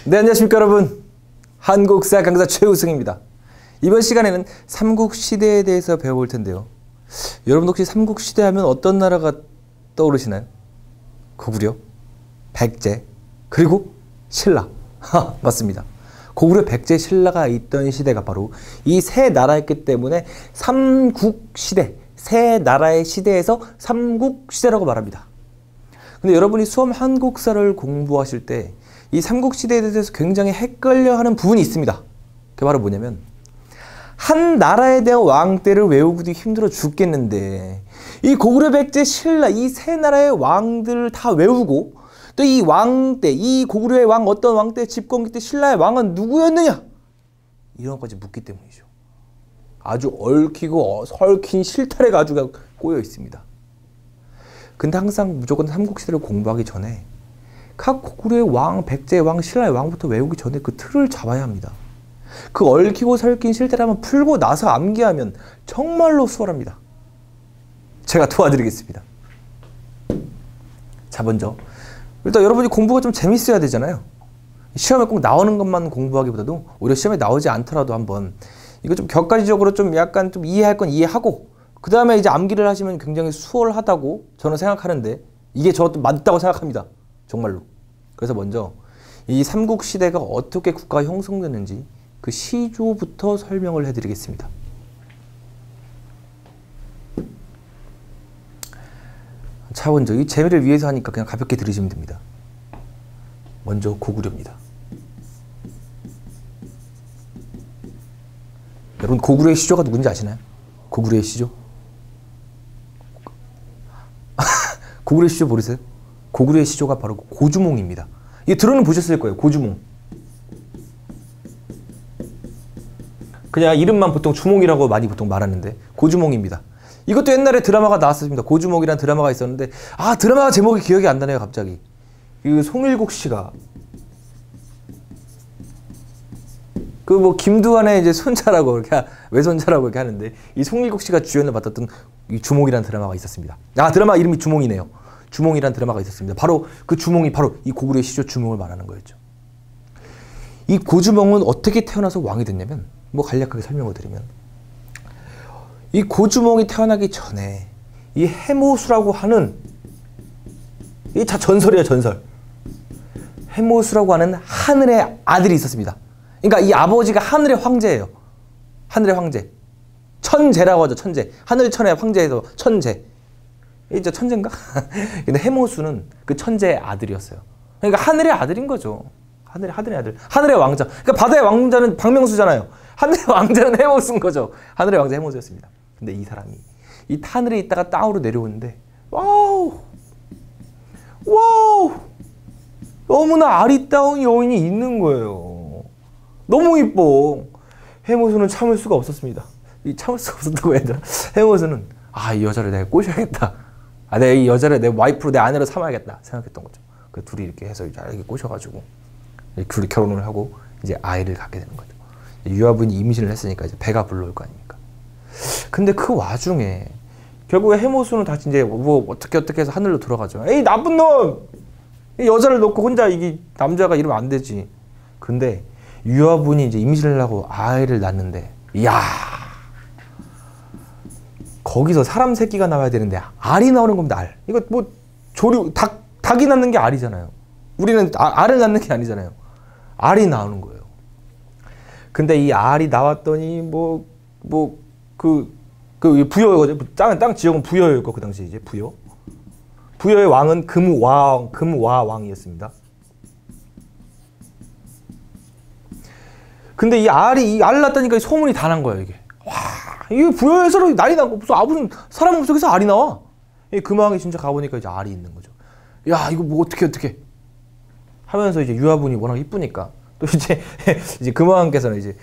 네, 안녕하십니까 여러분. 한국사 강사 최우승입니다. 이번 시간에는 삼국시대에 대해서 배워볼 텐데요. 여러분 혹시 삼국시대 하면 어떤 나라가 떠오르시나요? 고구려, 백제, 그리고 신라. 맞습니다. 고구려, 백제, 신라가 있던 시대가 바로 이 세 나라였기 때문에 삼국시대, 세 나라의 시대에서 삼국시대라고 말합니다. 근데 여러분이 수험 한국사를 공부하실 때 이 삼국시대에 대해서 굉장히 헷갈려하는 부분이 있습니다. 그게 바로 뭐냐면 한 나라에 대한 왕대를 외우기도 힘들어 죽겠는데 이 고구려, 백제, 신라 이 세 나라의 왕들을 다 외우고 또 이 왕대, 이 고구려의 왕 어떤 왕대, 집권기 때 신라의 왕은 누구였느냐? 이런 것까지 묻기 때문이죠. 아주 얽히고 설킨 실타래가 아주 꼬여 있습니다. 근데 항상 무조건 삼국시대를 공부하기 전에 각 고구려의 왕, 백제의 왕, 신라의 왕부터 외우기 전에 그 틀을 잡아야 합니다. 그 얽히고 설킨 실타래 한번 풀고 나서 암기하면 정말로 수월합니다. 제가 도와드리겠습니다. 자, 먼저 일단 여러분이 공부가 좀 재밌어야 되잖아요. 시험에 꼭 나오는 것만 공부하기보다도 오히려 시험에 나오지 않더라도 한번 이거 좀 격가지적으로 좀 약간 좀 이해할 건 이해하고 그 다음에 이제 암기를 하시면 굉장히 수월하다고 저는 생각하는데 이게 저도 맞다고 생각합니다. 정말로. 그래서 먼저 이 삼국시대가 어떻게 국가가 형성되는지 그 시조부터 설명을 해드리겠습니다. 자, 먼저 이 재미를 위해서 하니까 그냥 가볍게 들으시면 됩니다. 먼저 고구려입니다. 여러분 고구려의 시조가 누군지 아시나요? 고구려의 시조? 고구려의 시조 모르세요? 고구려의 시조가 바로 고주몽입니다. 이게 들어는 보셨을 거예요. 고주몽. 그냥 이름만 보통 주몽이라고 많이 보통 말하는데 고주몽입니다. 이것도 옛날에 드라마가 나왔습니다. 고주몽이라는 드라마가 있었는데 드라마 제목이 기억이 안 나네요. 갑자기. 이 송일국 씨가 그 뭐 김두한의 이제 손자라고 이렇게 외손자라고 이렇게 하는데 이 송일국 씨가 주연을 맡았던 이 주몽이라는 드라마가 있었습니다. 드라마 이름이 주몽이네요. 주몽이라는 드라마가 있었습니다. 바로 그 주몽이 바로 이 고구려의 시조 주몽을 말하는 거였죠. 이 고주몽은 어떻게 태어나서 왕이 됐냐면 뭐 간략하게 설명을 드리면 이 고주몽이 태어나기 전에 이 해모수라고 하는 이게 다 전설이에요. 전설. 해모수라고 하는 하늘의 아들이 있었습니다. 그러니까 이 아버지가 하늘의 황제예요. 하늘의 황제. 천재라고 하죠. 천재. 하늘천의 황제에서 천재. 이제 천재인가? 근데 해모수는 그 천재의 아들이었어요. 그러니까 하늘의 아들인 거죠. 하늘의 아들. 하늘의 왕자. 그러니까 바다의 왕자는 박명수잖아요. 하늘의 왕자는 해모수인 거죠. 하늘의 왕자 해모수였습니다. 근데 이 사람이 이 하늘에 있다가 땅으로 내려오는데 와우 너무나 아리따운 여인이 있는 거예요. 너무 이뻐. 해모수는 참을 수가 없었습니다. 이 참을 수가 없었다고 해야 되나? 해모수는 이 여자를 내가 꼬셔야겠다. 내가 이 여자를 내 와이프로 내 아내로 삼아야겠다 생각했던 거죠. 그 둘이 이렇게 해서 이렇게 꼬셔가지고 둘이 결혼을 하고 이제 아이를 갖게 되는 거죠. 유아분이 임신을 했으니까 이제 배가 불러올 거 아닙니까? 근데 그 와중에 결국에 해모수는 다시 이제 뭐 어떻게 해서 하늘로 들어가죠. 에이 나쁜 놈! 이 여자를 놓고 혼자 이게 남자가 이러면 안 되지. 근데 유아분이 이제 임신을 하고 아이를 낳는데 이야 거기서 사람 새끼가 나와야 되는데 알이 나오는 겁니다. 알. 이거 뭐 조류 닭이 낳는 게 알이잖아요. 우리는 알을 낳는 게 아니잖아요. 알이 나오는 거예요. 근데 이 알이 나왔더니 그 부여거든요. 땅 지역은 부여였고 그 당시 이제 부여의 왕은 금와왕이었습니다. 근데 이 알 낳았다니까 소문이 다 난 거예요. 이게 이게 부여에서 난리 나고 무슨 사람 몸속에서 알이 나와. 이 금왕이 진짜 가보니까 이제 알이 있는 거죠. 야 이거 뭐 어떻게 하면서 이제 유아분이 워낙 이쁘니까 또 이제 금왕께서는 이제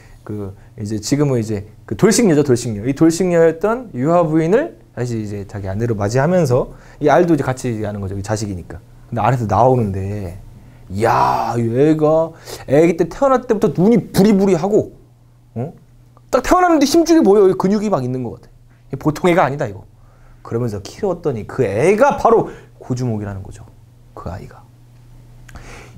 지금은 이제 그 돌싱녀죠. 이 돌싱녀였던 유아 부인을 다시 이제 자기 아내로 맞이하면서 이 알도 이제 같이 하는 거죠. 자식이니까. 근데 알에서 나오는데 이야 얘가 애기 때 태어날 때부터 눈이 부리부리하고 딱 태어났는데 힘줄이 보여. 근육이 막 있는 것 같아. 보통 애가 아니다 이거. 그러면서 키웠더니 그 애가 바로 고주몽이라는 거죠. 그 아이가.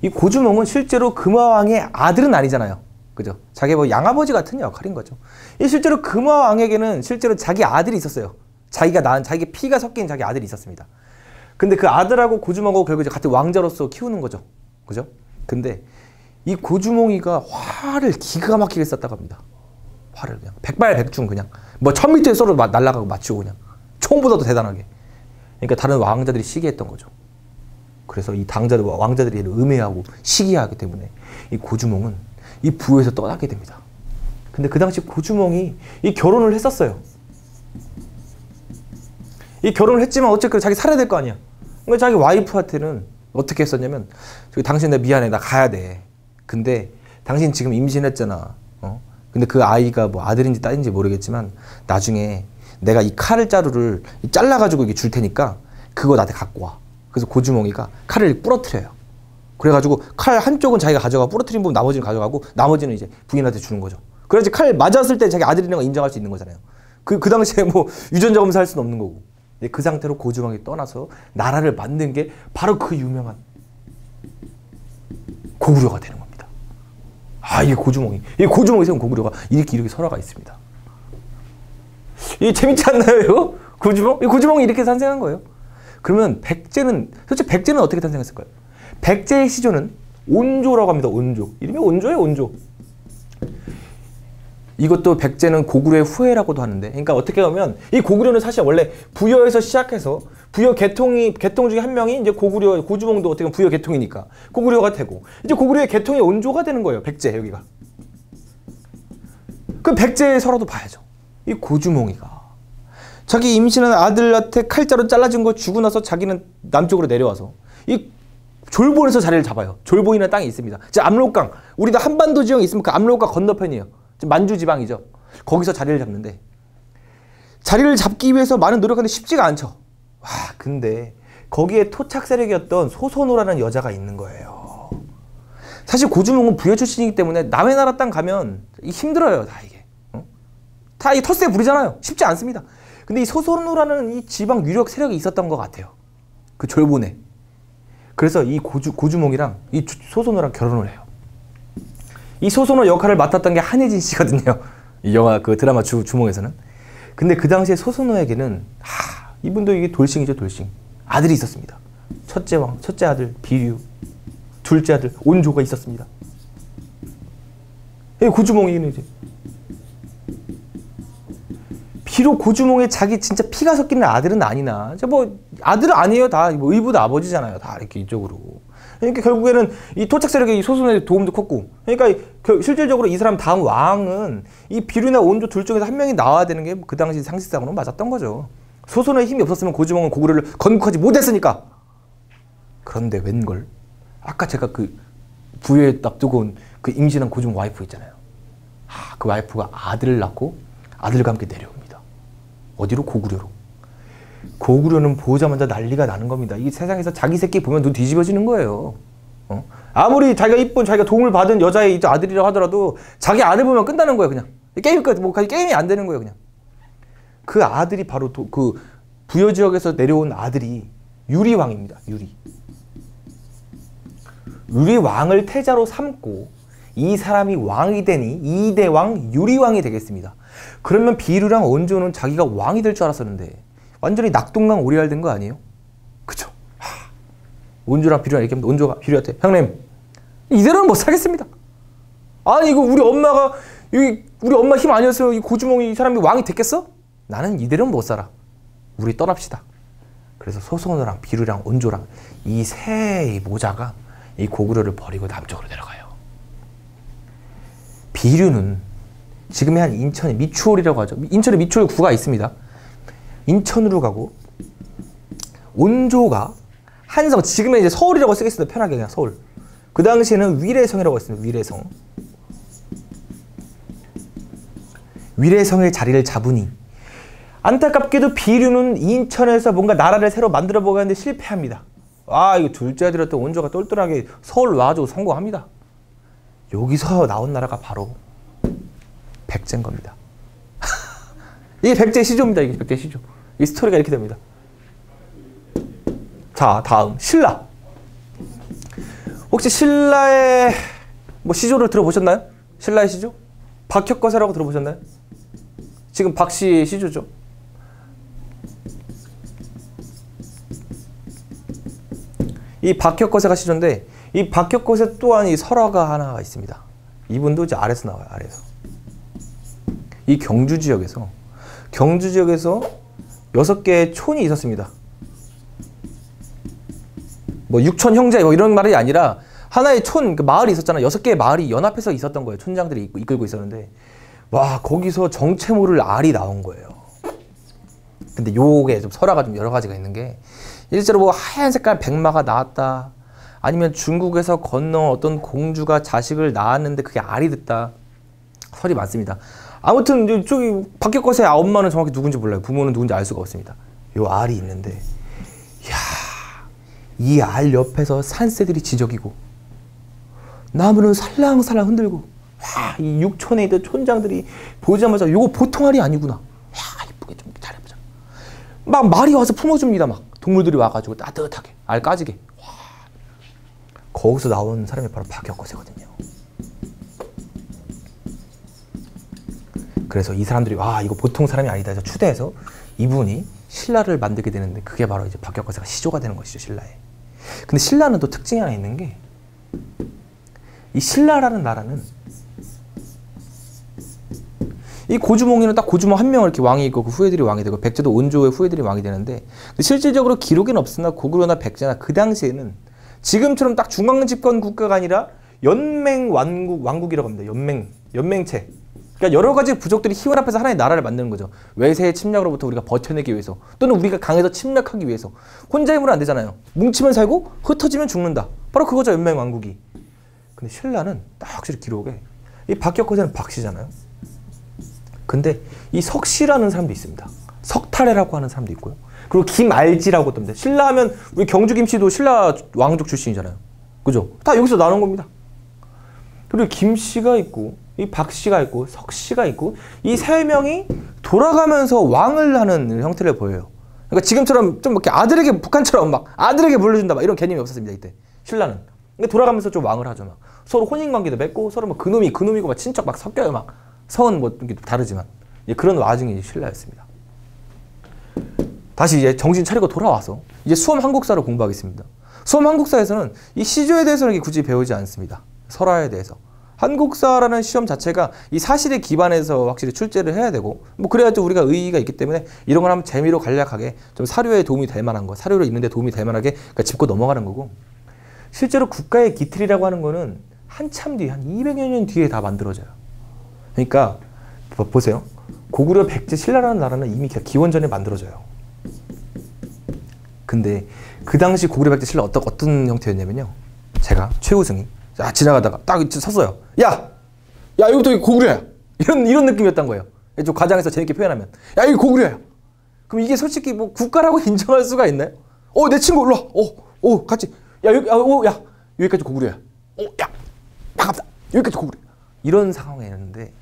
이 고주몽은 실제로 금화왕의 아들은 아니잖아요. 그죠? 자기 뭐 양아버지 같은 역할인 거죠. 이 실제로 금화왕에게는 실제로 자기 아들이 있었어요. 자기가 낳은 자기 피가 섞인 자기 아들이 있었습니다. 근데 그 아들하고 고주몽하고 결국 이제 같은 왕자로서 키우는 거죠. 그죠? 근데 이 고주몽이가 화를 기가 막히게 쐈다고 합니다. 화를 그냥 백발백중 그냥 뭐 1000m에 쏘러 날아가고 맞추고 그냥 총보다도 대단하게. 그러니까 다른 왕자들이 시기했던 거죠. 그래서 이 당자들 왕자들이 음해하고 시기하기 때문에 이 고주몽은 이 부에서 떠나게 됩니다. 근데 그 당시 고주몽이 이 결혼을 했었어요. 이 결혼을 했지만 어쨌든 자기 살아야 될 거 아니야. 그러니까 자기 와이프한테는 어떻게 했었냐면 당신 나 미안해 나 가야 돼. 근데 당신 지금 임신했잖아. 근데 그 아이가 뭐 아들인지 딸인지 모르겠지만 나중에 내가 이 칼을 자루를 잘라가지고 이게 줄 테니까 그거 나한테 갖고 와. 그래서 고주몽이가 칼을 부러뜨려요. 그래가지고 칼 한쪽은 자기가 가져가고 부러뜨린 부분 나머지는 가져가고 나머지는 이제 부인한테 주는 거죠. 그래야지 칼 맞았을 때 자기 아들이라는 걸 인정할 수 있는 거잖아요. 그 당시에 뭐 유전자 검사할 수는 없는 거고. 그 상태로 고주몽이 떠나서 나라를 만든 게 바로 그 유명한 고구려가 되는 겁니다. 아, 이게 고주몽이 세운 고구려가 이렇게 설화가 있습니다. 이게 재밌지 않나요, 이거? 고주몽? 이 고주몽이 이렇게 탄생한 거예요. 그러면 솔직히 백제는 어떻게 탄생했을까요? 백제의 시조는 온조라고 합니다. 온조. 이름이 온조예요, 온조. 이것도 백제는 고구려의 후예라고도 하는데, 그러니까 어떻게 보면 이 고구려는 사실 원래 부여에서 시작해서 부여 계통 중에 한 명이 이제 고주몽도 어떻게 보면 부여 계통이니까 고구려가 되고 이제 고구려의 계통이 온조가 되는 거예요. 백제 여기가. 그 백제의 설화도 봐야죠. 이 고주몽이가 자기 임신한 아들한테 칼자루 잘라준 거 주고 나서 자기는 남쪽으로 내려와서 이 졸본에서 자리를 잡아요. 졸본이라는 땅이 있습니다. 이제 압록강, 우리도 한반도 지형이 있으면 그 압록강 건너편이에요. 만주 지방이죠. 거기서 자리를 잡는데 자리를 잡기 위해서 많은 노력하는데 쉽지가 않죠. 와, 근데 거기에 토착 세력이었던 소선호라는 여자가 있는 거예요. 사실 고주몽은 부여 출신이기 때문에 남의 나라 땅 가면 힘들어요. 다 이게. 다 이 텃세 부리잖아요. 쉽지 않습니다. 근데 이 소선호라는 이 지방 유력 세력이 있었던 것 같아요. 그 졸본에. 그래서 이 고주몽이랑 이 소선호랑 결혼을 해요. 이 소선호 역할을 맡았던 게 한혜진 씨거든요. 이 영화 그 드라마 주몽에서는. 근데 그 당시에 소선호에게는 이분도 이게 돌싱이죠, 돌싱. 아들이 있었습니다. 첫째 아들 비류, 둘째 아들 온조가 있었습니다. 고주몽이는 이제 비록 고주몽의 자기 진짜 피가 섞이는 아들은 아니나, 뭐 아들은 아니에요. 다 뭐 의붓 아버지잖아요. 다 이렇게 이쪽으로. 그러니까 결국에는 이 토착 세력의 이 소선호의 도움도 컸고, 그러니까 실질적으로 이 사람 다음 왕은 이 비류나 온조 둘 중에서 한 명이 나와야 되는 게 그 당시 상식상으로 맞았던 거죠. 소선호의 힘이 없었으면 고주몽은 고구려를 건국하지 못했으니까. 그런데 웬걸? 아까 제가 그 부여에 납두고 온 그 임신한 고주몽 와이프 있잖아요. 그 와이프가 아들을 낳고 아들과 함께 내려옵니다. 어디로? 고구려로. 고구려는 보자마자 난리가 나는 겁니다. 이 세상에서 자기 새끼 보면 눈 뒤집어지는 거예요. 아무리 자기가 이쁜, 자기가 도움을 받은 여자의 아들이라고 하더라도 자기 아들 보면 끝나는 거예요, 그냥. 게임 끝, 뭐 게임이 안 되는 거예요, 그냥. 그 아들이 바로 그 부여 지역에서 내려온 아들이 유리왕입니다. 유리왕을 태자로 삼고 이 사람이 왕이 되니 2대 왕 유리왕이 되겠습니다. 그러면 비류랑 온조는 자기가 왕이 될 줄 알았었는데 완전히 낙동강 오리알 된 거 아니에요? 그쵸? 온조랑 비류랑 얘기하면 온조가 비류한테 형님 이대로는 못 살겠습니다. 아니 이거 우리 엄마 힘 아니었어요. 이 고주몽이 이 사람이 왕이 됐겠어? 나는 이대로는 못 살아. 우리 떠납시다. 그래서 소선호랑 비류랑 온조랑 이 세 모자가 이 고구려를 버리고 남쪽으로 내려가요. 비류는 지금의 한 인천의 미추홀이라고 하죠. 인천에 미추홀 구가 있습니다. 인천으로 가고, 온조가 한성, 지금의 이제 서울이라고 쓰겠습니다. 편하게 그냥 서울. 그 당시에는 위례성이라고 했습니다. 위례성. 위례성의 자리를 잡으니 안타깝게도 비류는 인천에서 뭔가 나라를 새로 만들어 보겠는데 실패합니다. 이거 둘째 아들이었던 온조가 똘똘하게 서울 와가지고 성공합니다. 여기서 나온 나라가 바로 백제인 겁니다. 이게 백제 시조입니다. 이게 백제 시조. 이 스토리가 이렇게 됩니다. 자, 다음 신라. 혹시 신라의 뭐 시조를 들어보셨나요? 신라의 시조? 박혁거세라고 들어보셨나요? 지금 박씨 시조죠. 이 박혁거세가 시조인데 이 박혁거세 또한 이 설화가 하나 있습니다. 이분도 이제 아래서 나와요. 아래서. 이 경주 지역에서 6개의 촌이 있었습니다. 뭐 육촌 형제 뭐 이런 말이 아니라 하나의 촌, 그 마을이 있었잖아요. 6개의 마을이 연합해서 있었던 거예요. 촌장들이 이끌고 있었는데 와 거기서 정체 모를 알이 나온 거예요. 근데 요게 좀 설화가 좀 여러 가지가 있는 게 일제로 뭐 하얀 색깔 백마가 나왔다. 아니면 중국에서 건너 어떤 공주가 자식을 낳았는데 그게 알이 됐다. 설이 많습니다. 아무튼 저기 박혁거세 엄마는 정확히 누군지 몰라요. 부모는 누군지 알 수가 없습니다. 요 알이 있는데 이야 이 알 옆에서 산새들이 지저귀고 나무는 살랑살랑 흔들고 와, 이 육촌에 있던 촌장들이 보자마자 요거 보통 알이 아니구나. 야 이쁘게 좀 잘해보자. 막 말이 와서 품어줍니다. 막 동물들이 와가지고 따뜻하게 알 까지게. 와. 거기서 나온 사람이 바로 박혁거세거든요. 그래서 이 사람들이 와 이거 보통 사람이 아니다 해서 추대해서 이분이 신라를 만들게 되는데 그게 바로 이제 박혁거세가 시조가 되는 것이죠. 신라에. 근데 신라는 또 특징이 하나 있는 게 이 신라라는 나라는 이 고주몽이는 딱 고주몽 한 명 이렇게 왕이 있고 그 후예들이 왕이 되고 백제도 온조의 후예들이 왕이 되는데 실질적으로 기록에는 없으나 고구려나 백제나 그 당시에는 지금처럼 딱 중앙 집권 국가가 아니라 연맹 왕국이라고 합니다. 연맹체. 그러니까 여러 가지 부족들이 희원합해서 하나의 나라를 만드는 거죠. 외세의 침략으로부터 우리가 버텨내기 위해서 또는 우리가 강해서 침략하기 위해서 혼자 힘으로 안 되잖아요. 뭉치면 살고 흩어지면 죽는다. 바로 그거죠. 연맹 왕국이. 근데 신라는 딱 확실히 기록에 이 박혁거세는 박씨잖아요. 근데 이 석씨라는 사람도 있습니다. 석탈해라고 하는 사람도 있고요. 그리고 김알지라고 또 합니다. 신라 하면 우리 경주 김씨도 신라 왕족 출신이잖아요. 그죠? 다 여기서 나눈 겁니다. 그리고 김씨가 있고 이 박씨가 있고 석씨가 있고 이 세 명이 돌아가면서 왕을 하는 형태를 보여요. 그러니까 지금처럼 좀 이렇게 아들에게 북한처럼 막 아들에게 물려준다 막 이런 개념이 없었습니다. 이때 신라는. 그러니까 돌아가면서 좀 왕을 하죠. 막 서로 혼인관계도 맺고 서로 막 그놈이고 막 친척 막 섞여요. 막 성은 뭐 다르지만 그런 와중이 신라였습니다. 다시 이제 정신 차리고 돌아와서 이제 수험 한국사를 공부하겠습니다. 수험 한국사에서는 이 시조에 대해서는 굳이 배우지 않습니다. 설화에 대해서. 한국사라는 시험 자체가 이 사실에 기반해서 확실히 출제를 해야 되고 뭐 그래야지 우리가 의의가 있기 때문에 이런 걸 한번 재미로 간략하게 좀 사료에 도움이 될 만한 거, 사료를 읽는 데 도움이 될 만하게 그러니까 짚고 넘어가는 거고 실제로 국가의 기틀이라고 하는 거는 한참 뒤에 한 200여 년 뒤에 다 만들어져요. 그러니까 보세요. 고구려 백제 신라라는 나라는 이미 기원전에 만들어져요. 근데 그 당시 고구려 백제 신라 어떤 형태였냐면요. 제가 최우승이 지나가다가 딱 섰어요. 야 이거부터 고구려야. 이런 느낌이었던 거예요. 좀 과장해서 재밌게 표현하면 야 이거 고구려야. 그럼 이게 솔직히 뭐 국가라고 인정할 수가 있나요? 내 친구 일로 와. 같이 여기까지 고구려야. 야 반갑다. 여기까지 고구려. 이런 상황이었는데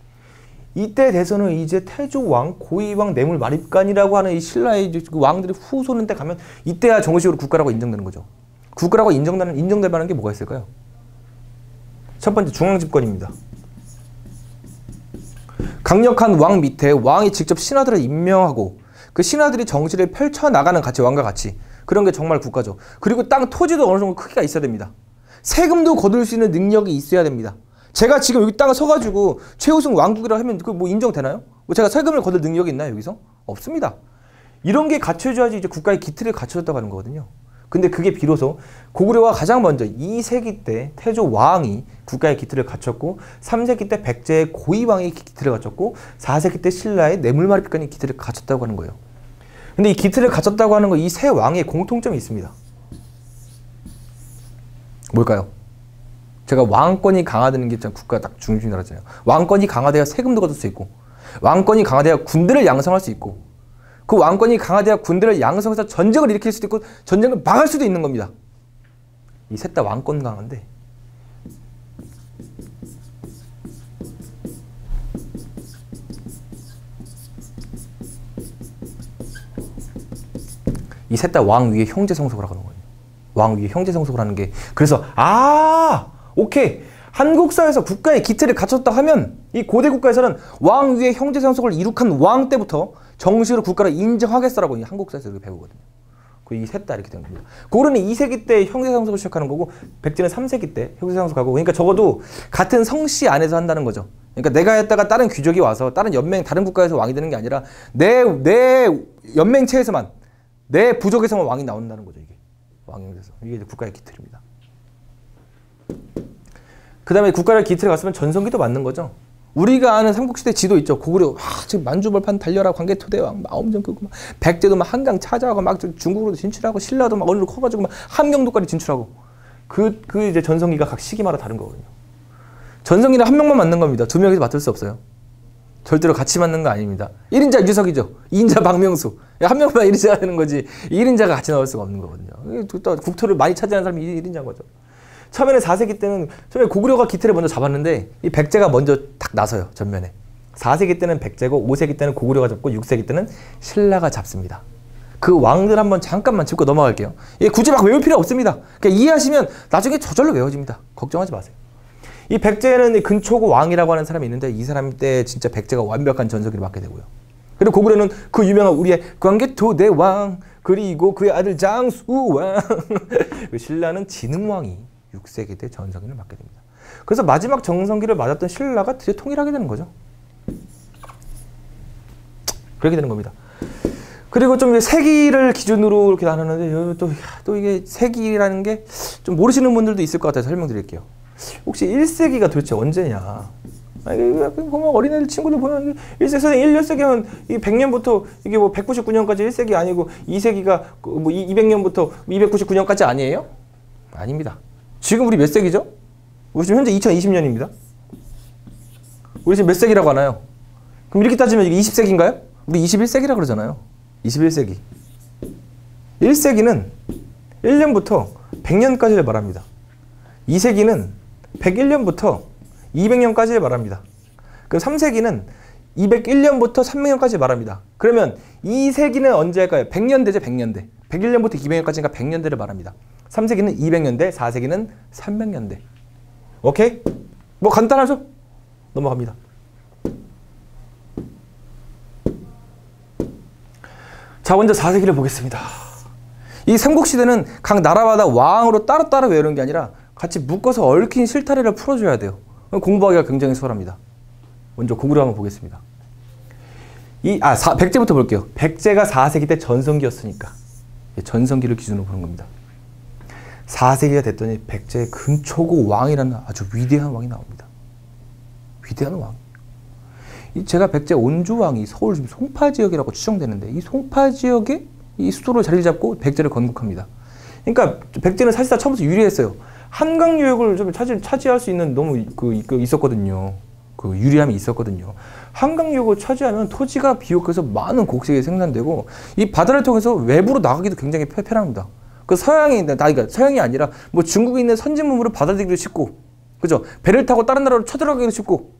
이때 대선은 이제 태조왕, 고이왕, 뇌물마립간이라고 하는 이 신라의 왕들이 후손인 때 가면 이때야 정식으로 국가라고 인정되는 거죠. 국가라고 인정될 만한 게 뭐가 있을까요? 첫 번째 중앙집권입니다. 강력한 왕 밑에 왕이 직접 신하들을 임명하고 그 신하들이 정치를 펼쳐나가는 가치, 왕과 같이 그런 게 정말 국가죠. 그리고 땅, 토지도 어느 정도 크기가 있어야 됩니다. 세금도 거둘 수 있는 능력이 있어야 됩니다. 제가 지금 여기 땅에 서가지고 최우승 왕국이라고 하면 그 뭐 인정되나요? 제가 세금을 거둘 능력이 있나요 여기서? 없습니다. 이런 게 갖춰줘야지 이제 국가의 기틀을 갖춰줬다고 하는 거거든요. 근데 그게 비로소 고구려가 가장 먼저 2세기 때 태조 왕이 국가의 기틀을 갖췄고 3세기 때 백제의 고이왕이 기틀을 갖췄고 4세기 때 신라의 뇌물마립간이 기틀을 갖췄다고 하는 거예요. 근데 이 기틀을 갖췄다고 하는 거 이 세 왕의 공통점이 있습니다. 뭘까요? 제가 왕권이 강화되는 게 국가 딱 중심이 나라잖아요. 왕권이 강화돼야 세금도 거둘 수 있고 왕권이 강화돼야 군대를 양성할 수 있고 그 왕권이 강화돼야 군대를 양성해서 전쟁을 일으킬 수도 있고 전쟁을 막을 수도 있는 겁니다. 이 셋 다 왕권 강화인데 이 셋 다 왕 위에 형제 성속을 하는 거예요. 왕 위에 형제 성속을 하는 게 그래서 오케이. 한국사에서 국가의 기틀을 갖췄다 하면 이 고대 국가에서는 왕 위에 형제 상속을 이룩한 왕 때부터 정식으로 국가를 인정하겠어라고 이 한국사에서 이렇게 배우거든요. 이 셋 다 이렇게 되는 겁니다. 고려는 2세기 때 형제 상속을 시작하는 거고 백제는 3세기 때 형제 상속하고 그러니까 적어도 같은 성씨 안에서 한다는 거죠. 그러니까 내가 했다가 다른 귀족이 와서 다른 연맹 다른 국가에서 왕이 되는 게 아니라 내 연맹체에서만 내 부족에서만 왕이 나온다는 거죠. 이게 왕형제에서 이게 이제 국가의 기틀입니다. 그 다음에 국가를 기틀에 갔으면 전성기도 맞는 거죠. 우리가 아는 삼국시대 지도 있죠. 고구려 지금 만주벌판 달려라 광개토대왕 막 엄청 크고 막 백제도 막 한강 찾아가고 막 중국으로도 진출하고 신라도 막 어느로 커가지고 막 함경도까지 진출하고 그 이제 전성기가 각 시기마다 다른 거거든요. 전성기는 한 명만 맞는 겁니다. 두 명이서 맡을 수 없어요. 절대로 같이 맞는 거 아닙니다. 1인자 유석이죠. 2인자 박명수. 한 명만 1인자가 되는 거지 1인자가 같이 나올 수가 없는 거거든요. 국토를 많이 차지하는 사람이 1인자인 거죠. 처음에는 4세기 때는 처음에 고구려가 기틀을 먼저 잡았는데 이 백제가 먼저 탁 나서요. 전면에. 4세기 때는 백제고 5세기 때는 고구려가 잡고 6세기 때는 신라가 잡습니다. 그 왕들 한번 잠깐만 짚고 넘어갈게요. 굳이 막 외울 필요 없습니다. 그냥 이해하시면 나중에 저절로 외워집니다. 걱정하지 마세요. 이 백제는 근초고 왕이라고 하는 사람이 있는데 이 사람 때 진짜 백제가 완벽한 전성기를 맞게 되고요. 그리고 고구려는 그 유명한 우리의 광개토대왕 그리고 그의 아들 장수왕 신라는 진흥왕이 6세기 때 전성기를 맞게 됩니다. 그래서 마지막 정성기를 맞았던 신라가 드디어 통일하게 되는 거죠. 그렇게 되는 겁니다. 그리고 좀 세기를 기준으로 이렇게 나누는데 또 이게 세기라는 게 좀 모르시는 분들도 있을 것 같아서 설명드릴게요. 혹시 1세기가 도대체 언제냐? 보면 어린애들 친구들 보면 1세기 1세기면 100년부터 이게 뭐 199년까지 1세기 아니고 2세기가 뭐 200년부터 299년까지 아니에요? 아닙니다. 지금 우리 몇 세기죠? 우리 지금 현재 2020년입니다. 우리 지금 몇 세기라고 하나요? 그럼 이렇게 따지면 이게 20세기인가요? 우리 21세기라 그러잖아요. 21세기. 1세기는 1년부터 100년까지를 말합니다. 2세기는 101년부터 200년까지를 말합니다. 그럼 3세기는 201년부터 300년까지 말합니다. 그러면 2세기는 언제 할까요? 100년대죠, 100년대. 101년부터 200년까지니까 100년대를 말합니다. 3세기는 200년대, 4세기는 300년대. 오케이? 뭐 간단하죠? 넘어갑니다. 자, 먼저 4세기를 보겠습니다. 이 삼국시대는 각 나라마다 왕으로 따로따로 외우는 게 아니라 같이 묶어서 얽힌 실타래를 풀어줘야 돼요. 공부하기가 굉장히 수월합니다. 먼저 고구려 한번 보겠습니다. 백제부터 볼게요. 백제가 4세기 때 전성기였으니까 전성기를 기준으로 보는 겁니다. 4세기가 됐더니 백제의 근초고 왕이라는 아주 위대한 왕이 나옵니다. 위대한 왕. 제가 백제 온주왕이 서울 지금 송파 지역이라고 추정되는데 이 송파 지역에 이 수도로 자리를 잡고 백제를 건국합니다. 그러니까 백제는 사실상 처음부터 유리했어요. 한강 유역을 좀 차지할 수 있는 너무 있었거든요. 그 유리함이 있었거든요. 한강 유역을 차지하면 토지가 비옥해서 많은 곡식이 생산되고 이 바다를 통해서 외부로 나가기도 굉장히 편합니다. 그 서양이 아니라 뭐 중국에 있는 선진문물을 받아들이기도 쉽고, 그죠? 배를 타고 다른 나라로 쳐들어가기도 쉽고,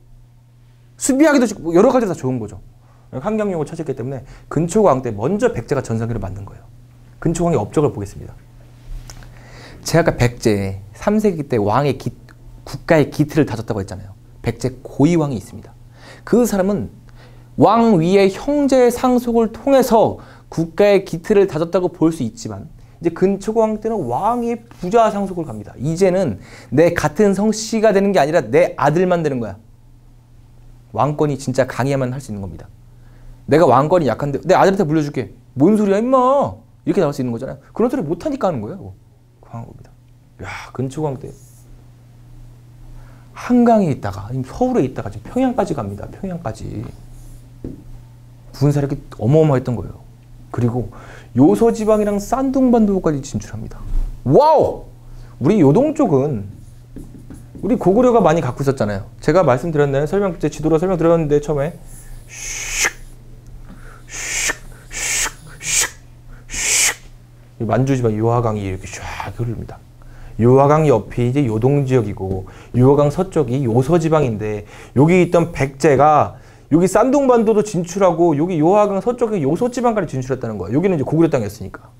수비하기도 쉽고, 여러 가지로 다 좋은 거죠. 한강유역을 차지했기 때문에 근초고왕 때 먼저 백제가 전성기를 만든 거예요. 근초고왕의 업적을 보겠습니다. 제가 아까 백제 3세기 때 국가의 기틀을 다졌다고 했잖아요. 백제 고이왕이 있습니다. 그 사람은 왕 위의 형제 상속을 통해서 국가의 기틀을 다졌다고 볼 수 있지만 이제 근초고왕 때는 왕이 부자 상속을 갑니다. 이제는 내 같은 성씨가 되는 게 아니라 내 아들만 되는 거야. 왕권이 진짜 강해야만 할 수 있는 겁니다. 내가 왕권이 약한데 내 아들한테 물려줄게. 뭔 소리야 임마. 이렇게 나올 수 있는 거잖아요. 그런 소리 못하니까 하는 거예요. 강한 겁니다. 야, 근초고왕 때 한강에 있다가 서울에 있다가 지금 평양까지 갑니다. 평양까지. 군사력이 어마어마했던 거예요. 그리고 요서지방이랑 싼둥반도까지 진출합니다. 와우! 우리 요동 쪽은 우리 고구려가 많이 갖고 있었잖아요. 제가 말씀드렸나요? 제 지도로 설명드렸는데 처음에 만주지방 요하강이 이렇게 쫙 흐릅니다. 요하강 옆이 이제 요동 지역이고 요하강 서쪽이 요서지방인데 여기 있던 백제가 여기 싼둥반도도 진출하고 여기 요하강 서쪽에 요소지방까지 진출했다는 거예요. 여기는 이제 고구려 땅이었으니까.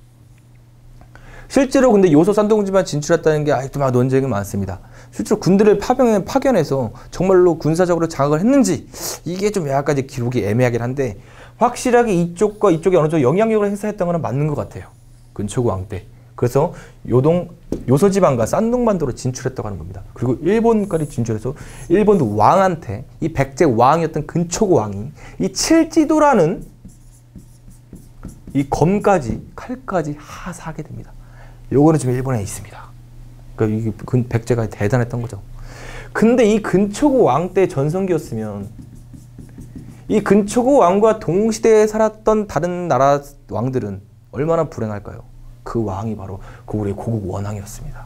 실제로 근데 요소 싼둥지방 진출했다는 게 아직도 막 논쟁이 많습니다. 실제로 군대를 파견해서 정말로 군사적으로 장악을 했는지 이게 좀 약간 기록이 애매하긴 한데 확실하게 이쪽과 이쪽에 어느 정도 영향력을 행사했던 건 맞는 것 같아요. 근초고 왕 때. 그래서 요소지방과 싼둥반도로 진출했다고 하는 겁니다. 그리고 일본까지 진출해서 일본 왕한테 이 백제 왕이었던 근초고 왕이 이 칠지도라는 이 검까지 칼까지 하사하게 됩니다. 요거는 지금 일본에 있습니다. 그러니까 이게 백제가 대단했던 거죠. 근데 이 근초고 왕 때 전성기였으면 이 근초고 왕과 동시대에 살았던 다른 나라 왕들은 얼마나 불행할까요? 그 왕이 바로 고구려의 고국 원왕이었습니다.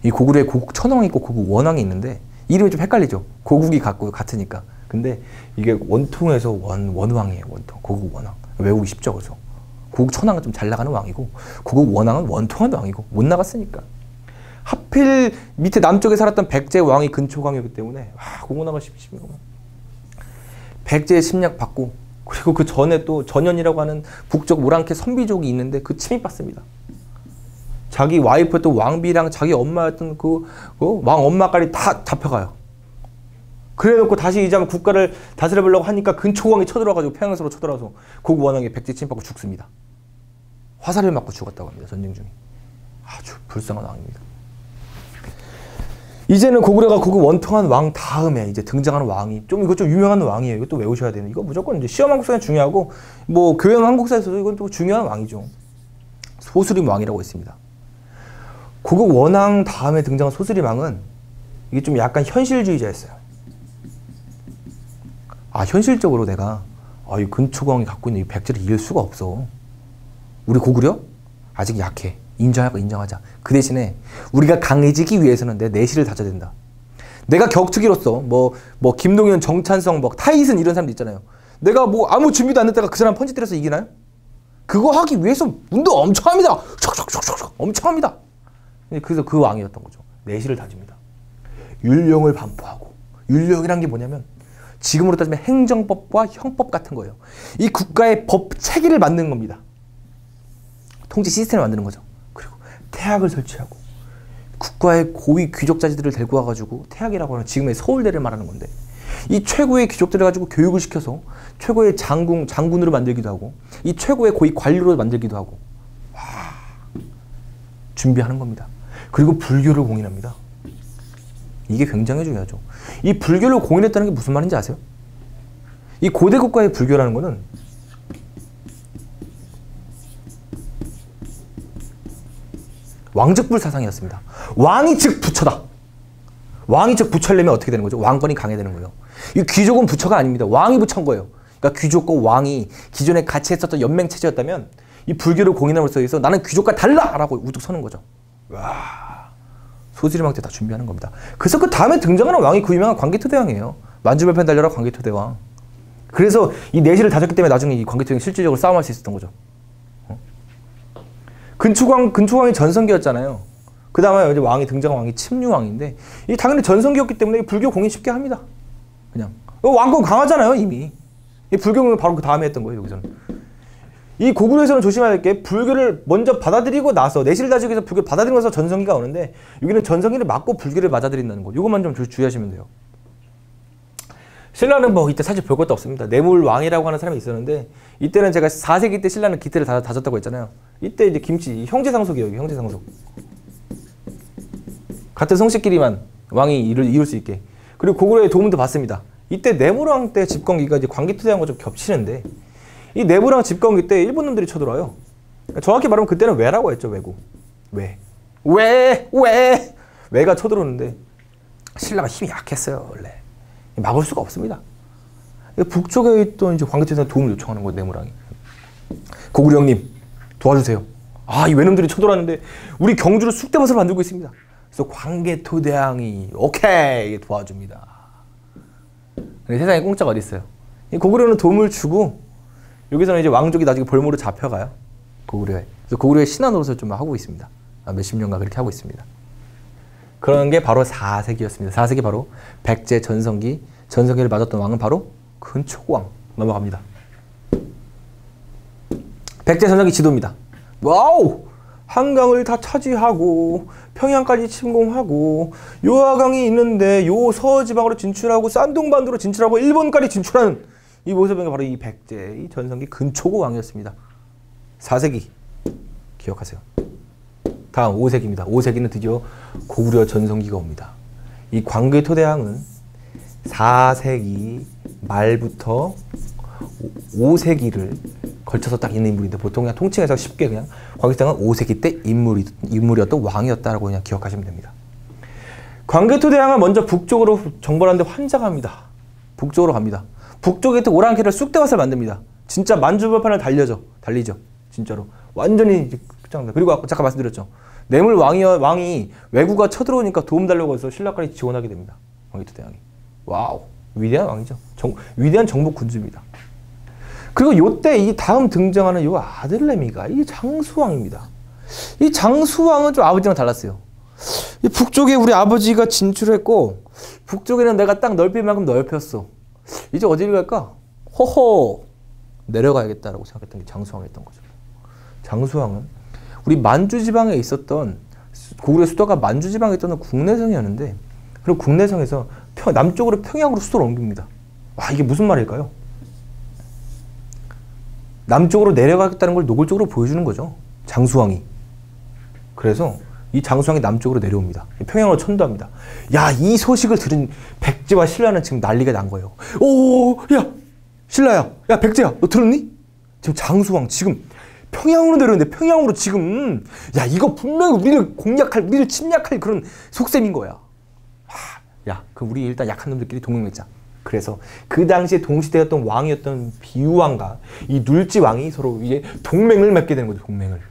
이 고구려의 고국 천왕이 있고 고국 원왕이 있는데 이름이 좀 헷갈리죠. 고국이 같으니까. 근데 이게 원통에서 원왕이에요. 원통. 고국 원왕. 외우기 쉽죠. 그래서 고국 천왕은 좀 잘 나가는 왕이고 고국 원왕은 원통한 왕이고 못 나갔으니까. 하필 밑에 남쪽에 살았던 백제 왕이 근초광이었기 때문에 공원왕을 씹히시면 백제의 침략 받고 그리고 그 전에 또 전현이라고 하는 북쪽 모랑캐 선비족이 있는데 그 침입받습니다. 자기 와이프였던 왕비랑 자기 엄마였던 그 왕 엄마까지 다 잡혀가요. 그래놓고 다시 이제 국가를 다스려보려고 하니까 근초광이 쳐들어가지고 평양에서 쳐들어와서 고국 원왕이 백제 침입받고 죽습니다. 화살을 맞고 죽었다고 합니다. 전쟁 중에. 아주 불쌍한 왕입니다. 이제는 고구려가 고국 원통한 왕 다음에 이제 등장하는 왕이 이거 좀 유명한 왕이에요. 이것도 외우셔야 되는. 이거 무조건 이제 시험 한국사에 중요하고 뭐 교양 한국사에서도 이건 또 중요한 왕이죠. 소수림 왕이라고 있습니다. 고국 원왕 다음에 등장한 소수림 왕은 이게 좀 약간 현실주의자였어요. 현실적으로 내가 이 근초광이 갖고 있는 이 백제를 이길 수가 없어. 우리 고구려 아직 약해. 인정하자. 그 대신에 우리가 강해지기 위해서는 내 내실을 다져야 된다. 내가 격투기로서 뭐 김동현, 정찬성, 타이슨 이런 사람들 있잖아요. 내가 뭐 아무 준비도 안 했다가 그 사람 펀치 때려서 이기나요? 그거 하기 위해서 운동 엄청 합니다. 엄청 합니다. 그래서 그 왕이었던 거죠. 내실을 다집니다. 율령을 반포하고 율령이란 게 뭐냐면 지금으로 따지면 행정법과 형법 같은 거예요. 이 국가의 법 체계를 만드는 겁니다. 통치 시스템을 만드는 거죠. 그리고 태학을 설치하고 국가의 고위 귀족자지들을 데리고 와가지고 태학이라고 하는 지금의 서울대를 말하는 건데 이 최고의 귀족들을 가지고 교육을 시켜서 최고의 장군으로 만들기도 하고 이 최고의 고위 관료로 만들기도 하고 준비하는 겁니다. 그리고 불교를 공인합니다. 이게 굉장히 중요하죠. 이 불교를 공인했다는 게 무슨 말인지 아세요? 이 고대 국가의 불교라는 거는 왕적불 사상이었습니다. 왕이 즉 부처다. 왕이 즉 부처려면 어떻게 되는 거죠? 왕권이 강해되는 거예요. 이 귀족은 부처가 아닙니다. 왕이 부처인 거예요. 그러니까 귀족과 왕이 기존에 같이 했었던 연맹체제였다면 이 불교를 공인함으로써 해서 나는 귀족과 달라! 라고 우뚝 서는 거죠. 와, 소수림왕 때 다 준비하는 겁니다. 그래서 그 다음에 등장하는 왕이 그 유명한 광개토대왕이에요. 만주별펜 달려라 광개토대왕. 그래서 이 내실을 다졌기 때문에 나중에 이 광개토대왕이 실질적으로 싸움할 수 있었던 거죠. 근초광이 전성기였잖아요. 그 다음에 이제 왕이 등장한 왕이 침류왕인데 이 당연히 전성기였기 때문에 불교 공인 쉽게 합니다. 그냥 왕권 강하잖아요 이미. 이 불교는 바로 그 다음에 했던 거예요 여기서는. 이 고구려에서는 조심해야 될 게 불교를 먼저 받아들이고 나서 내실을 다지기 위해서 불교를 받아들이고 나서 전성기가 오는데 여기는 전성기를 맞고 불교를 받아들인다는 거. 이것만 좀 주의하시면 돼요. 신라는 뭐 이때 사실 볼 것도 없습니다. 내물왕이라고 하는 사람이 있었는데 이때는 제가 4세기 때 신라는 기태를 다졌다고 했잖아요. 이때 이제 김치 형제상속이에요. 형제상속. 같은 성씨끼리만 왕이 이룰 수 있게. 그리고 고구려의 도움도 받습니다. 이때 내물왕 때 집권기가 이제 광개토대왕과 좀 겹치는데 이 내물왕 집권기 때 일본 놈들이 쳐들어와요. 정확히 말하면 그때는 왜라고 했죠. 왜고. 왜가 쳐들어오는데 신라가 힘이 약했어요. 원래. 막을 수가 없습니다. 북쪽에 있던 이제 광개토대왕 도움을 요청하는 거예요. 내물왕이. 고구려 형님 도와주세요. 이 외놈들이 쳐들어왔는데 우리 경주를 쑥대밭으로 만들고 있습니다. 그래서 광개토대왕이 오케이 도와줍니다. 세상에 공짜가 어디 있어요? 이 고구려는 도움을 주고 여기서는 이제 왕족이 나중에 볼모로 잡혀가요. 고구려에. 그래서 고구려의 신하 노릇을 좀 하고 있습니다. 몇십 년간 그렇게 하고 있습니다. 그런 게 바로 4세기였습니다. 4세기 바로 백제 전성기를 맞았던 왕은 바로 근초고왕. 넘어갑니다. 백제 전성기 지도입니다. 와우! 한강을 다 차지하고 평양까지 침공하고 요하강이 있는데 요 서지방으로 진출하고 싼동반도로 진출하고 일본까지 진출하는 이 모습이 바로 이 백제, 이 전성기 근초고 왕이었습니다. 4세기 기억하세요. 다음 5세기입니다. 5세기는 드디어 고구려 전성기가 옵니다. 이 광개토대왕은 4세기 말부터 5세기를 걸쳐서 딱 있는 인물인데 보통 그냥 통칭해서 쉽게 그냥 광개토대왕은 5세기 때 인물이었던 왕이었다라고 그냥 기억하시면 됩니다. 광개토대왕은 먼저 북쪽으로 정벌하는데 환장합니다. 북쪽으로 갑니다. 북쪽에 또 오랑캐를 쑥대밭을 만듭니다. 진짜 만주벌판을 달리죠. 진짜로 완전히 끝장납니다. 그리고 아까 잠깐 말씀드렸죠. 뇌물 왕이 왜구가 쳐들어오니까 도움 달라고 해서 신라까지 지원하게 됩니다. 광개토대왕이. 와우, 위대한 왕이죠. 위대한 정복 군주입니다. 그리고 요때 이 다음 등장하는 요 아들내미가 이 장수왕입니다. 이 장수왕은 좀 아버지랑 달랐어요. 이 북쪽에 우리 아버지가 진출했고 북쪽에는 내가 딱 넓힐 만큼 넓혔어. 이제 어디를 갈까? 호호, 내려가야겠다라고 생각했던 게 장수왕이었던 거죠. 장수왕은 우리 만주지방에 있었던 고구려 수도가 만주지방에 있던 국내성이었는데 그리고 국내성에서 남쪽으로 평양으로 수도를 옮깁니다. 와, 이게 무슨 말일까요? 남쪽으로 내려가겠다는 걸 노골적으로 보여주는 거죠. 장수왕이. 그래서 이 장수왕이 남쪽으로 내려옵니다. 평양으로 천도합니다. 야, 이 소식을 들은 백제와 신라는 지금 난리가 난 거예요. 오, 야, 신라야, 야, 백제야, 너 들었니? 지금 장수왕 지금 평양으로 내려오는데 평양으로 지금 야, 이거 분명히 우리를 침략할 그런 속셈인 거야. 야, 그럼 우리 일단 약한 놈들끼리 동맹 맺자. 그래서 그 당시에 동시대였던 왕이었던 비우왕과 이 눌지왕이 서로 이제 동맹을 맺게 되는 거죠. 동맹을.